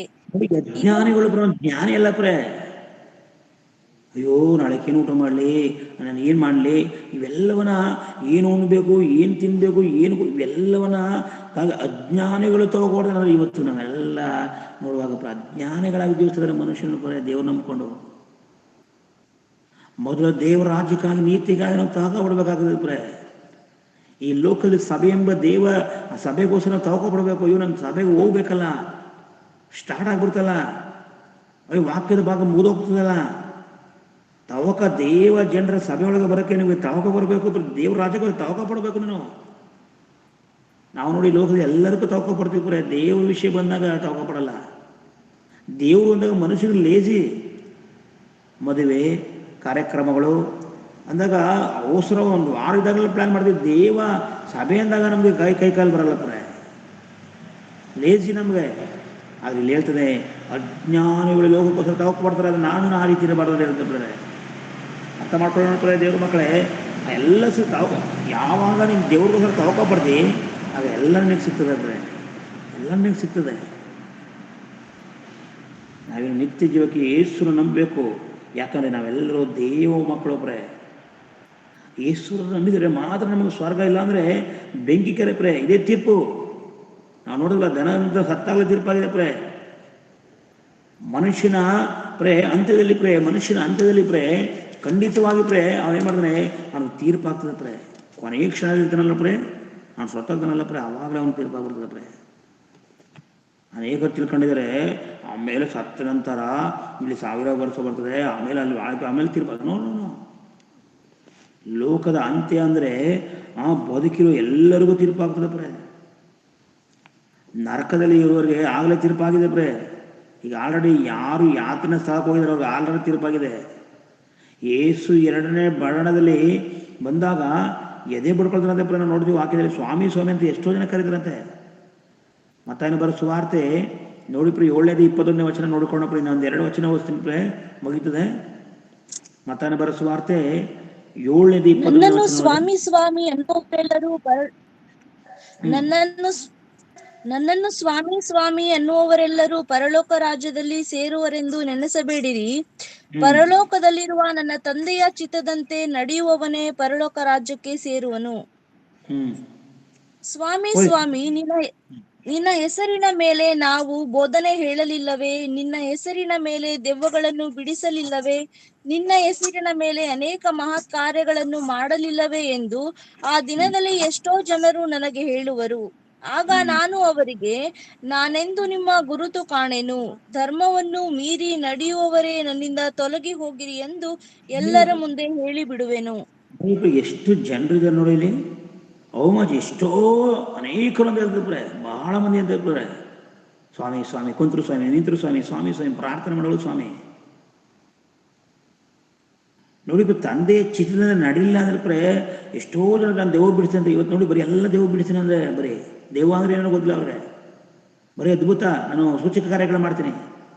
ಅಜ್ಞಾನಿಗಳು ಜ್ಞಾನಿ ಅಲ್ಲ ಅಯ್ಯೋ ನಾಳೆಕೇನು ಊಟ ಮಾಡಲಿ, ನಾನು ಏನು ಮಾಡಲಿ, ಇವೆಲ್ಲವನ್ನ ಏನು ಉಣ್ಬೇಕು, ಏನು ತಿನ್ಬೇಕು, ಏನು ಇವೆಲ್ಲವನ್ನ ಅಜ್ಞಾನಿಗಳು ತಗೋಕೊಡ್ತಾರೆ. ಇವತ್ತು ನಾವೆಲ್ಲ ನೋಡುವಾಗ ಅಜ್ಞಾನಿಗಳಾಗಿ ಜೀವಿಸ್ತಿದ್ದಾರೆ ಮನುಷ್ಯನ ದೇವ್ರು ನಂಬ್ಕೊಂಡು. ಮೊದಲು ದೇವರ ರಾಜ್ಯಕ್ಕಾಗಿ ನೀತಿಗಾಗಿ ನಾವು ತಗೊಬಿಡ್ಬೇಕಾಗ್ತದೆ. ಈ ಲೋಕದಲ್ಲಿ ಸಭೆ ಎಂಬ ಸಭೆಗೋಸ್ಕರ ನಾವು ತಗೊಬಿಡ್ಬೇಕು. ಅಯ್ಯೋ ನನ್ನ ಸಭೆಗೆ ಹೋಗ್ಬೇಕಲ್ಲ, ಸ್ಟಾರ್ಟ್ ಆಗ್ಬಿಡ್ತಲ್ಲ, ಅಯ್ಯೋ ವಾಕ್ಯದ ಭಾಗ ಮುಗಿದೋಗ್ತದಲ್ಲ. ದೇವ ಜನರ ಸಭೆಯೊಳಗೆ ಬರೋಕ್ಕೆ ನೀವು ತವಕ ಬರಬೇಕು. ದೇವ್ರ ರಾಜ್ಯಕ್ಕೆ ತವಕ ಪಡಬೇಕು. ನಾವು ನೋಡಿ ಲೋಕದಲ್ಲಿ ಎಲ್ಲರಿಗೂ ತವಕ ಪಡ್ತೀವಿ. ದೇವ್ರ ವಿಷಯ ಬಂದಾಗ ತವಕ ಪಡಲ್ಲ. ದೇವ್ರು ಅಂದಾಗ ಮನುಷ್ಯನಿಗೆ ಲೇಜಿ. ಮದುವೆ ಕಾರ್ಯಕ್ರಮಗಳು ಅಂದಾಗ ಅವಸರ ಒಂದು ವಾರ ಇದ್ದಾಗಲೇ ಪ್ಲಾನ್ ಮಾಡ್ತೀವಿ. ದೇವ ಸಭೆ ಅಂದಾಗ ನಮಗೆ ಕೈ ಕಾಲು ಬರಲ್ಲ ಲೇಜಿ ನಮಗೆ. ಆದ್ರೆ ಇಲ್ಲಿ ಹೇಳ್ತದೆ, ಅಜ್ಞಾನಿಗಳು ಲೋಕಕ್ಕೋಸ್ಕರ ತವಕ ಪಡ್ತಾರೆ. ಅದು ನಾನು ಆ ರೀತಿ ಇರಬಾರ್ದು ಹೇಳ್ತಾರೆ. ಅರ್ಥ ಮಾಡ್ಕೊಳ್ಳೋಣ ದೇವ್ರ ಮಕ್ಕಳೇ. ಎಲ್ಲ ಯಾವಾಗ ನೀನು ದೇವ್ರಿಗೋಸ್ಕರ ತವಕ ಪಡ್ತಿ ಆಗ ಎಲ್ಲ ನಿನಗೆ ಸಿಗ್ತದೆ ಎಲ್ಲ ನಿನಗೆ ಸಿಗ್ತದೆ. ನಾವೇನು ನಿತ್ಯ ಜೀವಕ್ಕೆ ಯೇಸುವನ್ನು ನಂಬಬೇಕು. ಯಾಕಂದರೆ ನಾವೆಲ್ಲರೂ ದೇವ ಮಕ್ಕಳು ಯೇಸುವನ್ನು ನಂಬಿದರೆ ಮಾತ್ರ ನಮಗೆ ಸ್ವರ್ಗ. ಇಲ್ಲ ಅಂದರೆ ಬೆಂಕಿ ಕೆರೆ ಇದೇ ತೀರ್ಪು. ನಾವು ನೋಡಿದ್ವಲ್ಲ, ದನದಿಂದ ಸತ್ತಾಗಲೇ ತೀರ್ಪಾಗಿದೆ ಮನುಷ್ಯನ ಅಂತ್ಯದಲ್ಲಿ ಮನುಷ್ಯನ ಅಂತ್ಯದಲ್ಲಿ ಖಂಡಿತವಾಗಿ ಅವನೇನು ಮಾಡ್ತಾನೆ, ಅವ್ನಿಗೆ ತೀರ್ಪಾಗ್ತದೆ ಕೊನೆಯ ಕ್ಷಣ ಇರ್ತಾನಲ್ಲ ಅವ್ನು ಸ್ವತಃನಲ್ಲ ಅವಾಗಲೇ ಅವ್ನು ತೀರ್ಪಾಗ್ಬಿಡ್ತದೆ ಅನೇಕ ತಿಳ್ಕೊಂಡಿದ್ದಾರೆ. ಆಮೇಲೆ ಸತ್ತ ನಂತರ ಇಲ್ಲಿ 1000 ವರ್ಷ ಬರ್ತದೆ, ಆಮೇಲೆ ಅಲ್ಲಿ ಆಮೇಲೆ ತೀರ್ಪಾಗ. ನೋಡೋಣ, ಲೋಕದ ಅಂತ್ಯ ಅಂದರೆ ಬದುಕಿರೋ ಎಲ್ಲರಿಗೂ ತೀರ್ಪಾಗ್ತದೆ ನರಕದಲ್ಲಿ ಇರುವವರಿಗೆ ಆಗಲೇ ತೀರ್ಪಾಗಿದೆ ಈಗ ಆಲ್ರೆಡಿ ಯಾರು ಯಾತನೆ ಸ್ಥಳಕ್ಕೆ ಹೋಗಿದ್ದಾರೆ ಅವ್ರಿಗೆ ಆಲ್ರೆಡಿ ತೀರ್ಪಾಗಿದೆ. ಯೇಸು 2ನೇ ಮರಣದಲ್ಲಿ ಬಂದಾಗ ಎದೆ ಬಡ್ಕೊಳ್ತಾರಂತೆ ನಾವು ನೋಡ್ತೀವಿ ವಾಕ್ಯದಲ್ಲಿ. ಸ್ವಾಮಿ ಸ್ವಾಮಿ ಅಂತ ಎಷ್ಟೋ ಜನ ಕರೀತಾರಂತೆ. ಮತ್ತಾಯನ ಬರೋ ಸುವಾರ್ತೆ ನೋಡಿ 7:21 ನೋಡ್ಕೊಂಡ್ರಿ. ಇನ್ನೊಂದು 2 ವಚನ ಓದಿಸ್ತೀನಿ ಮುಗೀತದೆ. ಮತ್ತಾಯನ ಬರೋ ಸುವಾರ್ತೆ 7:21. ಸ್ವಾಮಿ ಸ್ವಾಮಿ ಅನ್ನುವವರೆಲ್ಲರೂ ನನ್ನನ್ನು ಸ್ವಾಮಿ ಸ್ವಾಮಿ ಅನ್ನುವವರೆಲ್ಲರೂ ಪರಲೋಕ ರಾಜ್ಯದಲ್ಲಿ ಸೇರುವರೆಂದು ನೆನೆಸಬೇಡಿರಿ. ಪರಲೋಕದಲ್ಲಿರುವ ನನ್ನ ತಂದೆಯ ಚಿತ್ತದಂತೆ ನಡೆಯುವವನೇ ಪರಲೋಕ ರಾಜ್ಯಕ್ಕೆ ಸೇರುವನು. ಸ್ವಾಮಿ ಸ್ವಾಮಿ, ನಿನ್ನ ಹೆಸರಿನ ಮೇಲೆ ನಾವು ಬೋಧನೆ ಹೇಳಲಿಲ್ಲವೇ? ನಿನ್ನ ಹೆಸರಿನ ಮೇಲೆ ದೆವ್ವಗಳನ್ನು ಬಿಡಿಸಲಿಲ್ಲವೇ? ನಿನ್ನ ಹೆಸರಿನ ಮೇಲೆ ಅನೇಕ ಮಹತ್ ಕಾರ್ಯಗಳನ್ನು ಮಾಡಲಿಲ್ಲವೇ ಎಂದು ಆ ದಿನದಲ್ಲಿ ಎಷ್ಟೋ ಜನರು ನನಗೆ ಹೇಳುವರು. ಆಗ ನಾನು ಅವರಿಗೆ, ನಾನೆಂದು ನಿಮ್ಮ ಗುರುತು ಕಾಣೆನು. ಧರ್ಮವನ್ನು ಮೀರಿ ನಡೆಯುವವರೇ ನನ್ನಿಂದ ತೊಲಗಿ ಹೋಗಿರಿ ಎಂದು ಎಲ್ಲರ ಮುಂದೆ ಹೇಳಿಬಿಡುವೆನು. ಎಷ್ಟು ಜನರಿದ್ದಾರೆ ನೋಡಿ ಇಲ್ಲಿ. ಎಷ್ಟೋ ಅನೇಕರು ಅಂತ ಹೇಳ್ತಿರ್ತಾರೆ, ಬಹಳ ಮಂದಿ ಅಂತ ಹೇಳ್ತಾರೆ. ಸ್ವಾಮಿ ಸ್ವಾಮಿ, ಕುಂತರು ಸ್ವಾಮಿ, ನಿಂತರು ಸ್ವಾಮಿ, ಸ್ವಾಮಿ ಸ್ವಾಮಿ, ಪ್ರಾರ್ಥನೆ ಮಾಡೋದು ಸ್ವಾಮಿ. ನೋಡಿ, ತಂದೆ ಚಿತ್ರದಿಂದ ನಡೀಲಿಲ್ಲ ಅಂದ್ರೆ ಪ್ರೇ ಎಷ್ಟೋ ಜನ ನಾನು ದೇವ್ರು ಬಿಡಿಸ್ತೀನಿ ಅಂತ ಇವತ್ತು ನೋಡಿ ಬರೀ ಎಲ್ಲ ದೇವ್ರು ಬಿಡಿಸ್ತೀನಿ ಅಂದರೆ ಬರೀ ದೇವ ಅಂದರೆ ಏನೋ ಗೊತ್ತಿಲ್ಲ ಅವ್ರೆ. ಬರೀ ಅದ್ಭುತ, ನಾನು ಸೂಚಕ ಕಾರ್ಯಗಳು ಮಾಡ್ತೀನಿ.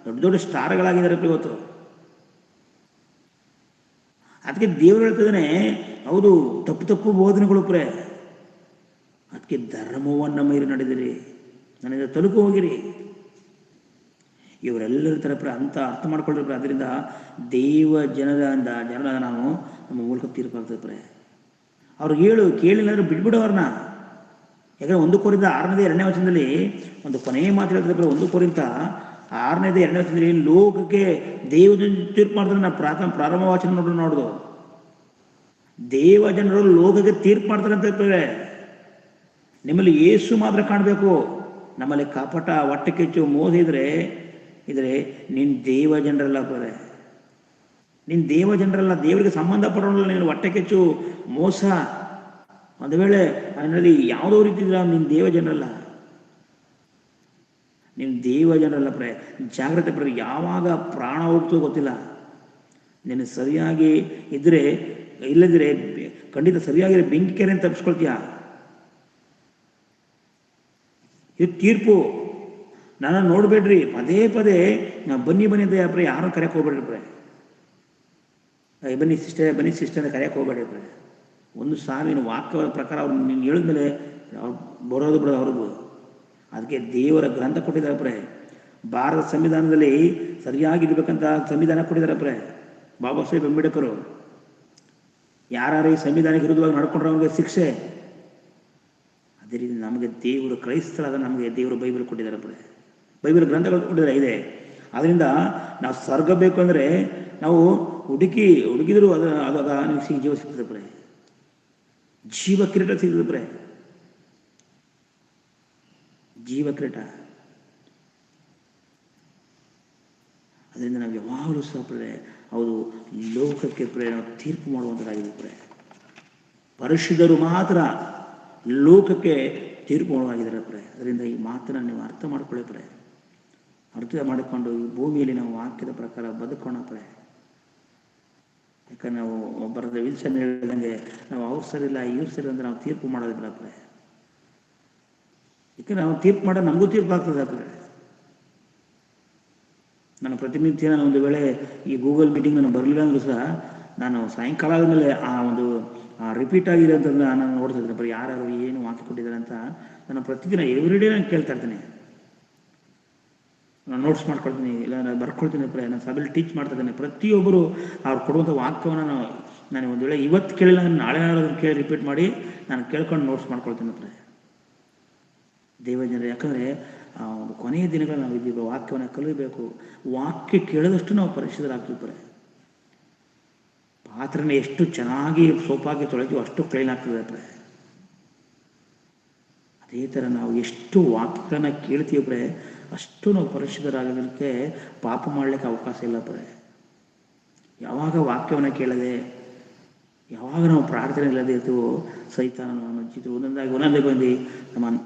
ದೊಡ್ಡ ದೊಡ್ಡ ಸ್ಟಾರ್ಗಳಾಗಿದ್ದಾರೆ ಇವತ್ತು. ಅದಕ್ಕೆ ದೇವರು ಹೇಳ್ತಿದ್ದಾನೆ, ಹೌದು ತಪ್ಪು ತಪ್ಪು ಬೋಧನೆಗಳು ಪ್ರೇ, ಅದಕ್ಕೆ ಧರ್ಮವನ್ನು ಮೀರಿ ನಡೆದಿರಿ, ನನಗೆ ತಲುಪು ಹೋಗಿರಿ. ಇವರೆಲ್ಲರ ಥರ ಅಂತ ಅರ್ಥ ಮಾಡ್ಕೊಳ್ರಿ. ಅದರಿಂದ ದೇವ ಜನರಾದ ನಾವು ನಮ್ಮ ಮೂಲಕ ತೀರ್ಪಾಗ್ತದೆ ಪ್ರೇ. ಅವ್ರಿಗೆ ಹೇಳು, ಕೇಳಿಲ್ಲ ಅಂದ್ರೆ ಬಿಟ್ಬಿಡು ಅವ್ರನ್ನ. ಯಾಕಂದ್ರೆ 1 ಕೊರಿಂಥ 6ನೇ 2ನೇ ಒಂದು ಕೊನೆಯ ಮಾತು ಹೇಳ್ತಾರೆ. 1 ಕೊರಿಂಥ 6ನೇ 2ನೇ ಲೋಕಕ್ಕೆ ದೇವ ತೀರ್ಪು ಮಾಡ್ತಾರೆ. ನಾವು ಪ್ರಾರಂಭ ವಾಚನ ನೋಡುದು, ದೇವ ಜನರು ಲೋಕಕ್ಕೆ ತೀರ್ಪು ಮಾಡ್ತಾರೆ ಅಂತ ಹೇಳ್ತಾರೆ. ನಿಮ್ಮಲ್ಲಿ ಯೇಸು ಮಾತ್ರ ಕಾಣಬೇಕು. ನಮ್ಮಲ್ಲಿ ಕಪಟ, ಹೊಟ್ಟೆ ಕಿಚ್ಚು, ಮೋಸ ಇದ್ರೆ ನೀನು ದೇವ ಜನರಲ್ಲ ಬರೆ. ನೀನು ದೇವ ಜನರಲ್ಲ, ದೇವರಿಗೆ ಸಂಬಂಧಪಡೋಲ್ಲ. ನೀನು ಹೊಟ್ಟೆ ಕಿಚ್ಚು, ಮೋಸ, ಒಂದು ವೇಳೆ ಅದರಲ್ಲಿ ಯಾವುದೋ ರೀತಿ ನೀನು ದೇವ ಜನರಲ್ಲ. ನೀನು ದೇವ ಜನರಲ್ಲ ಪ್ರೇ. ಜಾಗ್ರತೆ ಪ್ರೇ. ಯಾವಾಗ ಪ್ರಾಣ ಹೋಗ್ತೋ ಗೊತ್ತಿಲ್ಲ. ನೀನು ಸರಿಯಾಗಿ ಇದ್ರೆ, ಇಲ್ಲದಿದ್ರೆ ಖಂಡಿತ ಸರಿಯಾಗಿರೋ ಬೆಂಕಿ ಕೆರೆ ತಪ್ಪಿಸ್ಕೊಳ್ತೀಯ. ಇದು ತೀರ್ಪು. ನಾನು ನೋಡಬೇಡ್ರಿ, ಪದೇ ಪದೇ ನಾವು ಬನ್ನಿ ಅಂತ ಪ್ರೇ ಯಾರು ಕರೆಯಕ್ಕೆ ಹೋಗ್ಬೇಡ್ರಿ ಪ್ರೇ. ಬನ್ನಿ ಸಿಸ್ಟರ್ ಅಂತ ಕರೆಯಕ್ಕೆ ಹೋಗ್ಬೇಡ್ರಿ ಪ್ರೇ. ಒಂದು ಸಾವಿನ ವಾಕ್ಯದ ಪ್ರಕಾರ ಅವ್ರು ನೀನು ಹೇಳಿದ್ಮೇಲೆ ಅವ್ರು ಬರೋದು ಬಿಡೋದು ಅವ್ರಿಗೂ. ಅದಕ್ಕೆ ದೇವರ ಗ್ರಂಥ ಕೊಟ್ಟಿದ್ದಾರೆ ಪ್ರೇ. ಭಾರತ ಸಂವಿಧಾನದಲ್ಲಿ ಸರಿಯಾಗಿರ್ಬೇಕಂತ ಸಂವಿಧಾನ ಕೊಟ್ಟಿದ್ದಾರೆ ಪ್ರೇ ಬಾಬಾ ಸಾಹೇಬ್ ಅಂಬೇಡ್ಕರ್. ಯಾರು ಈ ಸಂವಿಧಾನಕ್ಕೆ ವಿರುದ್ಧವಾಗಿ ನಡ್ಕೊಂಡ್ರೆ ಅವ್ರಿಗೆ ಶಿಕ್ಷೆ. ಅದೇ ರೀತಿ ನಮಗೆ ದೇವರು, ಕ್ರೈಸ್ತರಾದ ನಮಗೆ ದೇವರು ಬೈಬಲ್ ಕೊಟ್ಟಿದ್ದಾರೆ ಪ್ರೇ. ಬೈಬಲ್ ಗ್ರಂಥಗಳು ಕೊಟ್ಟಿದ್ದಾರೆ ಇದೆ. ಅದರಿಂದ ನಾವು ಸ್ವರ್ಗ ಬೇಕು ಅಂದರೆ ನಾವು ಹುಡುಕಿದ್ರು ಅದಾಗ ನಿಮ್ಗೆ ಜೀವ ಸಿಗ್ತದೆ ಪ್ರೇ. ಜೀವ ಕಿರೀಟ ಸಿಗ್ತದೆ ಪ್ರೇ. ಜೀವ ಕಿರೀಟ. ಅದರಿಂದ ನಾವು ಯಾವಾಗಲೂ ಸಹ ಪ್ರೇ ಹೌದು ಲೋಕಕ್ಕೆ ಪ್ರೇ ನಾವು ತೀರ್ಪು ಮಾಡುವಂಥದ್ದಾಗಿದೆ ಪ್ರೇ. ಪರಿಶುದ್ಧರು ಮಾತ್ರ ಲೋಕಕ್ಕೆ ತೀರ್ಪು ಮಾಡುವಾಗಿದ್ದಾರೆ ಪ್ರೇ. ಅದರಿಂದ ಈ ಮಾತನ್ನು ನೀವು ಅರ್ಥ ಮಾಡ್ಕೊಳ್ಳಿ ಪ್ರೇ. ಅರ್ಥ ಮಾಡಿಕೊಂಡು ಈ ಭೂಮಿಯಲ್ಲಿ ನಾವು ವಾಕ್ಯದ ಪ್ರಕಾರ ಬದುಕೋಣ ಪ್ರೇ. ಯಾಕಂದ್ರೆ ನಾವು ಒಬ್ಬರದ ವಿಲ್ಸನ್ ಹೇಳಿದಂಗೆ ನಾವು ಅವ್ರು ಸರಿಲ್ಲ ಇವ್ರು ಸರಿ ಅಂದ್ರೆ ನಾವು ತೀರ್ಪು ಮಾಡೋದಿಲ್ಲ ಪ್ರೇ. ಯಾಕಂದ್ರೆ ನಾವು ತೀರ್ಪು ಮಾಡೋ ನಮಗೂ ತೀರ್ಪು ಆಗ್ತದೆ ಪ್ರೇ. ನಾನು ಪ್ರತಿನಿತ್ಯ ನಾನು ಒಂದು ವೇಳೆ ಈ ಗೂಗಲ್ ಮೀಟಿಂಗ್ ನಾನು ಬರಲಿಲ್ಲ ಅಂದ್ರೂ ಸಹ ನಾನು ಸಾಯಂಕಾಲ ಆದಮೇಲೆ ಆ ಒಂದು ರಿಪೀಟ್ ಆಗಿದೆ ಅಂತಂದ್ರೆ ನಾನು ನೋಡ್ತಾ ಇದ್ದೀನಿ ಬರೀ ಯಾರು ಏನು ವಾಕ್ಯ ಕೊಟ್ಟಿದ್ದಾರೆ ಅಂತ. ನಾನು ಪ್ರತಿದಿನ ಎವ್ರಿಡೇ ನಾನು ಕೇಳ್ತಾ ಇರ್ತೀನಿ. ನಾನು ನೋಟ್ಸ್ ಮಾಡ್ಕೊಳ್ತೀನಿ, ಇಲ್ಲ ನಾನು ಬರ್ಕೊಳ್ತೀನಿ ಪ್ರೇ. ನಾನು ಸಭೆಯಲ್ಲಿ ಟೀಚ್ ಮಾಡ್ತಾ ಇದ್ದೇನೆ. ಪ್ರತಿಯೊಬ್ಬರು ಅವ್ರು ಕೊಡುವಂಥ ವಾಕ್ಯವನ್ನು ನಾನು ಒಂದು ವೇಳೆ ಇವತ್ತು ಕೇಳಿಲ್ಲ ಅಂದ್ರೆ ನಾಳೆ ಏನಾದ್ರು ಕೇಳಿ ರಿಪೀಟ್ ಮಾಡಿ ನಾನು ಕೇಳ್ಕೊಂಡು ನೋಟ್ಸ್ ಮಾಡ್ಕೊಳ್ತೀನಿ ಪ್ರೇ. ದೇವಜನರು, ಯಾಕಂದರೆ ಒಂದು ಕೊನೆಯ ದಿನಗಳು ನಾವು ಇದ್ದೀವಿ. ವಾಕ್ಯವನ್ನು ಕಲಿಯಬೇಕು. ವಾಕ್ಯ ಕೇಳಿದಷ್ಟು ನಾವು ಪರಿಶುದ್ಧರಾಗ್ತೀವಿ ಪ್ರೇ. ಪಾತ್ರನ ಎಷ್ಟು ಚೆನ್ನಾಗಿ ಸೋಪಾಗಿ ತೊಳೆದು ಅಷ್ಟು ಕ್ಲೀನ್ ಆಗ್ತದೆ ಪ್ರೇ. ಅದೇ ಥರ ನಾವು ಎಷ್ಟು ವಾಕ್ಯನ ಕೇಳ್ತೀವಿ ಪ್ರೇ ಅಷ್ಟು ನಾವು ಪರಿಶುದ್ಧರಾಗೋದಕ್ಕೆ ಪಾಪ ಮಾಡಲಿಕ್ಕೆ ಅವಕಾಶ ಇಲ್ಲ ಪ್ರೇ. ಯಾವಾಗ ವಾಕ್ಯವನ್ನು ಕೇಳದೆ, ಯಾವಾಗ ನಾವು ಪ್ರಾರ್ಥನೆ ಇಲ್ಲದೆ ಇರ್ತೀವೋ ಸೈತಾನನು ನಮ್ಮ ಒಂದೊಂದಾಗಿ ಬಂದು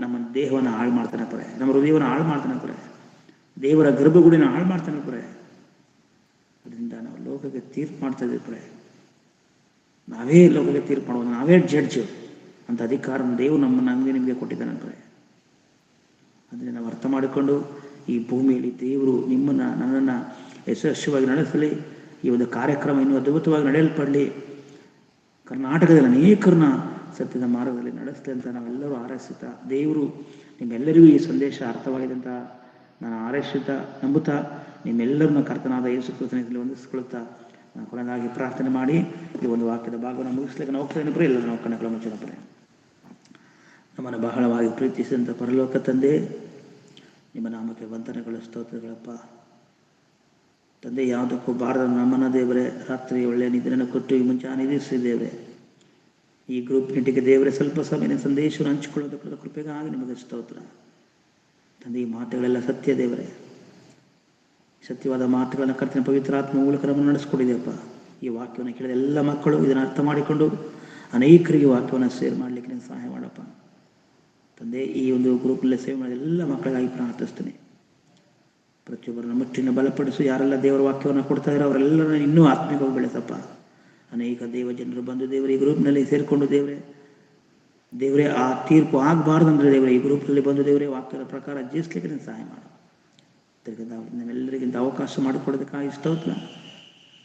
ನಮ್ಮ ದೇಹವನ್ನು ಹಾಳು ಮಾಡ್ತಾನೆ ಪ್ರೇ. ನಮ್ಮ ಹೃದಯವನ್ನು ಹಾಳು ಮಾಡ್ತಾನೆ ಪ್ರೇ. ದೇವರ ಗರ್ಭಗುಡಿನ ಹಾಳು ಮಾಡ್ತಾನೆ ಪ್ರೇ. ಅದರಿಂದ ನಾವು ಲೋಕಕ್ಕೆ ತೀರ್ಪು ಮಾಡ್ತಾ ಇದ್ದೀವಿ ಪ್ರೇ. ನಾವೇ ಲೋಕಕ್ಕೆ ತೀರ್ಪು ಮಾಡೋದು, ನಾವೇ ಜಡ್ಜ್ ಅಂತ ಅಧಿಕಾರ ದೇವರು ನಮಗೆ ನಿಮಗೆ ಕೊಟ್ಟಿದ್ದಾನೆ ಪ್ರೇ. ಅದನ್ನು ನಾವು ಅರ್ಥ ಮಾಡಿಕೊಂಡು ಈ ಭೂಮಿಯಲ್ಲಿ ದೇವರು ನಿಮ್ಮನ್ನು ನನ್ನನ್ನು ಯಶಸ್ವಿಯಾಗಿ ನಡೆಸಲಿ. ಈ ಒಂದು ಕಾರ್ಯಕ್ರಮ ಇನ್ನೂ ಅದ್ಭುತವಾಗಿ ನಡೆಯಲ್ಪಡಲಿ. ಕರ್ನಾಟಕದಲ್ಲಿ ಅನೇಕರನ್ನ ಸತ್ಯದ ಮಾರ್ಗದಲ್ಲಿ ನಡೆಸಲಿ ಅಂತ ನಾವೆಲ್ಲರೂ ಹಾರೈಸುತ್ತಾ, ದೇವರು ನಿಮ್ಮೆಲ್ಲರಿಗೂ ಈ ಸಂದೇಶ ಅರ್ಥವಾಗಿದೆ ಅಂತ ನಾನು ಹಾರೈಸುತ್ತಾ ನಂಬುತ್ತಾ ನಿಮ್ಮೆಲ್ಲರನ್ನ ಕರ್ತನಾದ ಯೇಸು ಕ್ರಿಸ್ತನಲ್ಲಿ ವಂದಿಸಿಕೊಳ್ಳುತ್ತಾ ನಾನು ಕೊನೆಯದಾಗಿ ಪ್ರಾರ್ಥನೆ ಮಾಡಿ ಈ ಒಂದು ವಾಕ್ಯದ ಭಾಗವನ್ನು ಮುಗಿಸ್ಲಿಕ್ಕೆ ನಾವು ಹೋಗ್ತಾ ಇದ್ದೇನೆ. ಎಲ್ಲರೂ ನಾವು ಕಣ್ಣುಗಳ ಮುಚ್ಚೋಣ ಪ್ರೇ. ನಮ್ಮನ್ನು ಬಹಳವಾಗಿ ಪ್ರೀತಿಸಿದಂಥ ಪರಲೋಕ ತಂದೆ, ನಿಮ್ಮ ನಾಮಕ್ಕೆ ವಂದನೆಗಳು, ಸ್ತೋತ್ರಗಳಪ್ಪ ತಂದೆ. ಯಾವುದಕ್ಕೂ ಬಾರದ ನಮ್ಮನ್ನ ದೇವರೇ ರಾತ್ರಿ ಒಳ್ಳೆಯ ನಿದ್ರೆಯನ್ನು ಕೊಟ್ಟು ಈ ಮುಂಜಾನೆ ನಿಲ್ಲಿಸಿದ್ದೇವೆ. ಈ ಗ್ರೂಪ್ ಮೀಟಿಂಗ್ಗೆ ದೇವರೇ ಸ್ವಲ್ಪ ಸಮಯ ಸಂದೇಶವನ್ನು ಹಂಚಿಕೊಳ್ಳೋದಕ್ಕೆ ಕೃಪೆಗಾಗಿ ನಿಮಗೆ ಸ್ತೋತ್ರ ತಂದೆ. ಈ ಮಾತುಗಳೆಲ್ಲ ಸತ್ಯ ದೇವರೇ, ಸತ್ಯವಾದ ಮಾತುಗಳನ್ನು ಕರ್ತನ ಪವಿತ್ರಾತ್ಮ ಮೂಲಕ ನಮ್ಮನ್ನು ನಡೆಸ್ಕೊಡಿದೆಯಪ್ಪ. ಈ ವಾಕ್ಯವನ್ನು ಕೇಳಿದ ಎಲ್ಲ ಮಕ್ಕಳು ಇದನ್ನು ಅರ್ಥ ಮಾಡಿಕೊಂಡು ಅನೇಕರಿಗೆ ವಾಕ್ಯವನ್ನು ಶೇರ್ ಮಾಡಲಿಕ್ಕೆ ನೀನು ಸಹಾಯ ಮಾಡಪ್ಪ ತಂದೆ. ಈ ಒಂದು ಗ್ರೂಪಲ್ಲೇ ಸೇವೆ ಮಾಡಿದ ಎಲ್ಲ ಮಕ್ಕಳಿಗಾಗಿ ಪ್ರಾರ್ಥಿಸ್ತೇನೆ. ಪ್ರತಿಯೊಬ್ಬರನ್ನ ಮುಟ್ಟಿನ ಬಲಪಡಿಸು. ಯಾರೆಲ್ಲ ದೇವರ ವಾಕ್ಯವನ್ನು ಕೊಡ್ತಾ ಇದ್ದಾರೆ ಅವರೆಲ್ಲರನ್ನ ಇನ್ನೂ ಆತ್ಮಿಕವಾಗಿ ಬೆಳೆಸಪ್ಪ. ಅನೇಕ ದೇವ ಜನರು ಬಂದು ದೇವರೇ ಈ ಗ್ರೂಪ್ನಲ್ಲಿ ಸೇರಿಕೊಂಡು ದೇವರೇ ಆ ತೀರ್ಪು ಆಗಬಾರ್ದಂದ್ರೆ ದೇವರೇ ಈ ಗ್ರೂಪ್ನಲ್ಲಿ ಬಂದು ದೇವರೇ ವಾಕ್ಯದ ಪ್ರಕಾರ ಜೀವಿಸ್ಲಿಕ್ಕೆ ನೀನು ಸಹಾಯ ಮಾಡು. ನಮ್ಮೆಲ್ಲರಿಗಿಂತ ಅವಕಾಶ ಮಾಡಿಕೊಡೋದಕ್ಕಾಗಿ ಸ್ತೋತ್ರ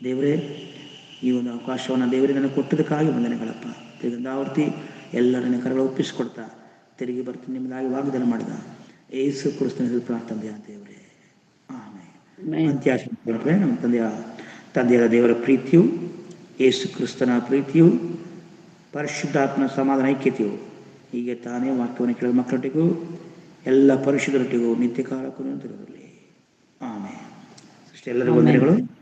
ದೇವರೇ. ಈ ಒಂದು ಅವಕಾಶವನ್ನು ದೇವರೇ ನನಗೆ ಕೊಟ್ಟದಕ್ಕಾಗಿ ವಂದನೆಗಳಪ್ಪ. ತಿರುಗಂದಾವರ್ತಿ ಎಲ್ಲರನ್ನ ಕರಗಳು ಒಪ್ಪಿಸಿಕೊಡ್ತಾ ತಿರುಗಿ ಬರ್ತೀನಿ ನಿಮ್ಮದಾಗಿ ವಾಗ್ದಾನ ಮಾಡಿದ ಯೇಸು ಕ್ರಿಸ್ತನ ಪ್ರಾರ್ಥನೆ ದೇವರೇ ಆಮೇಲೆ. ಅಂತ್ಯಾಶೆ ನಮ್ಮ ತಂದೆಯಾದ ದೇವರ ಪ್ರೀತಿಯು, ಯೇಸು ಕ್ರಿಸ್ತನ ಪ್ರೀತಿಯು, ಪರಿಶುದ್ಧಾತ್ಮನ ಸಮಾಧಾನ ಐಕ್ಯತೆಯು ಹೀಗೆ ತಾನೇ ವಾಕ್ಯವನ್ನು ಕೇಳಿದ ಮಕ್ಕಳೊಟ್ಟಿಗೂ ಎಲ್ಲ ಪರಿಶುದ್ಧರೊಟ್ಟಿಗೂ ನಿತ್ಯ ಕಾಲಕ್ಕೂ ತಿರುಗಲಿ. ಆಮೇಲೆ. ಎಲ್ಲರಿಗೂ ವಂದನೆಗಳು.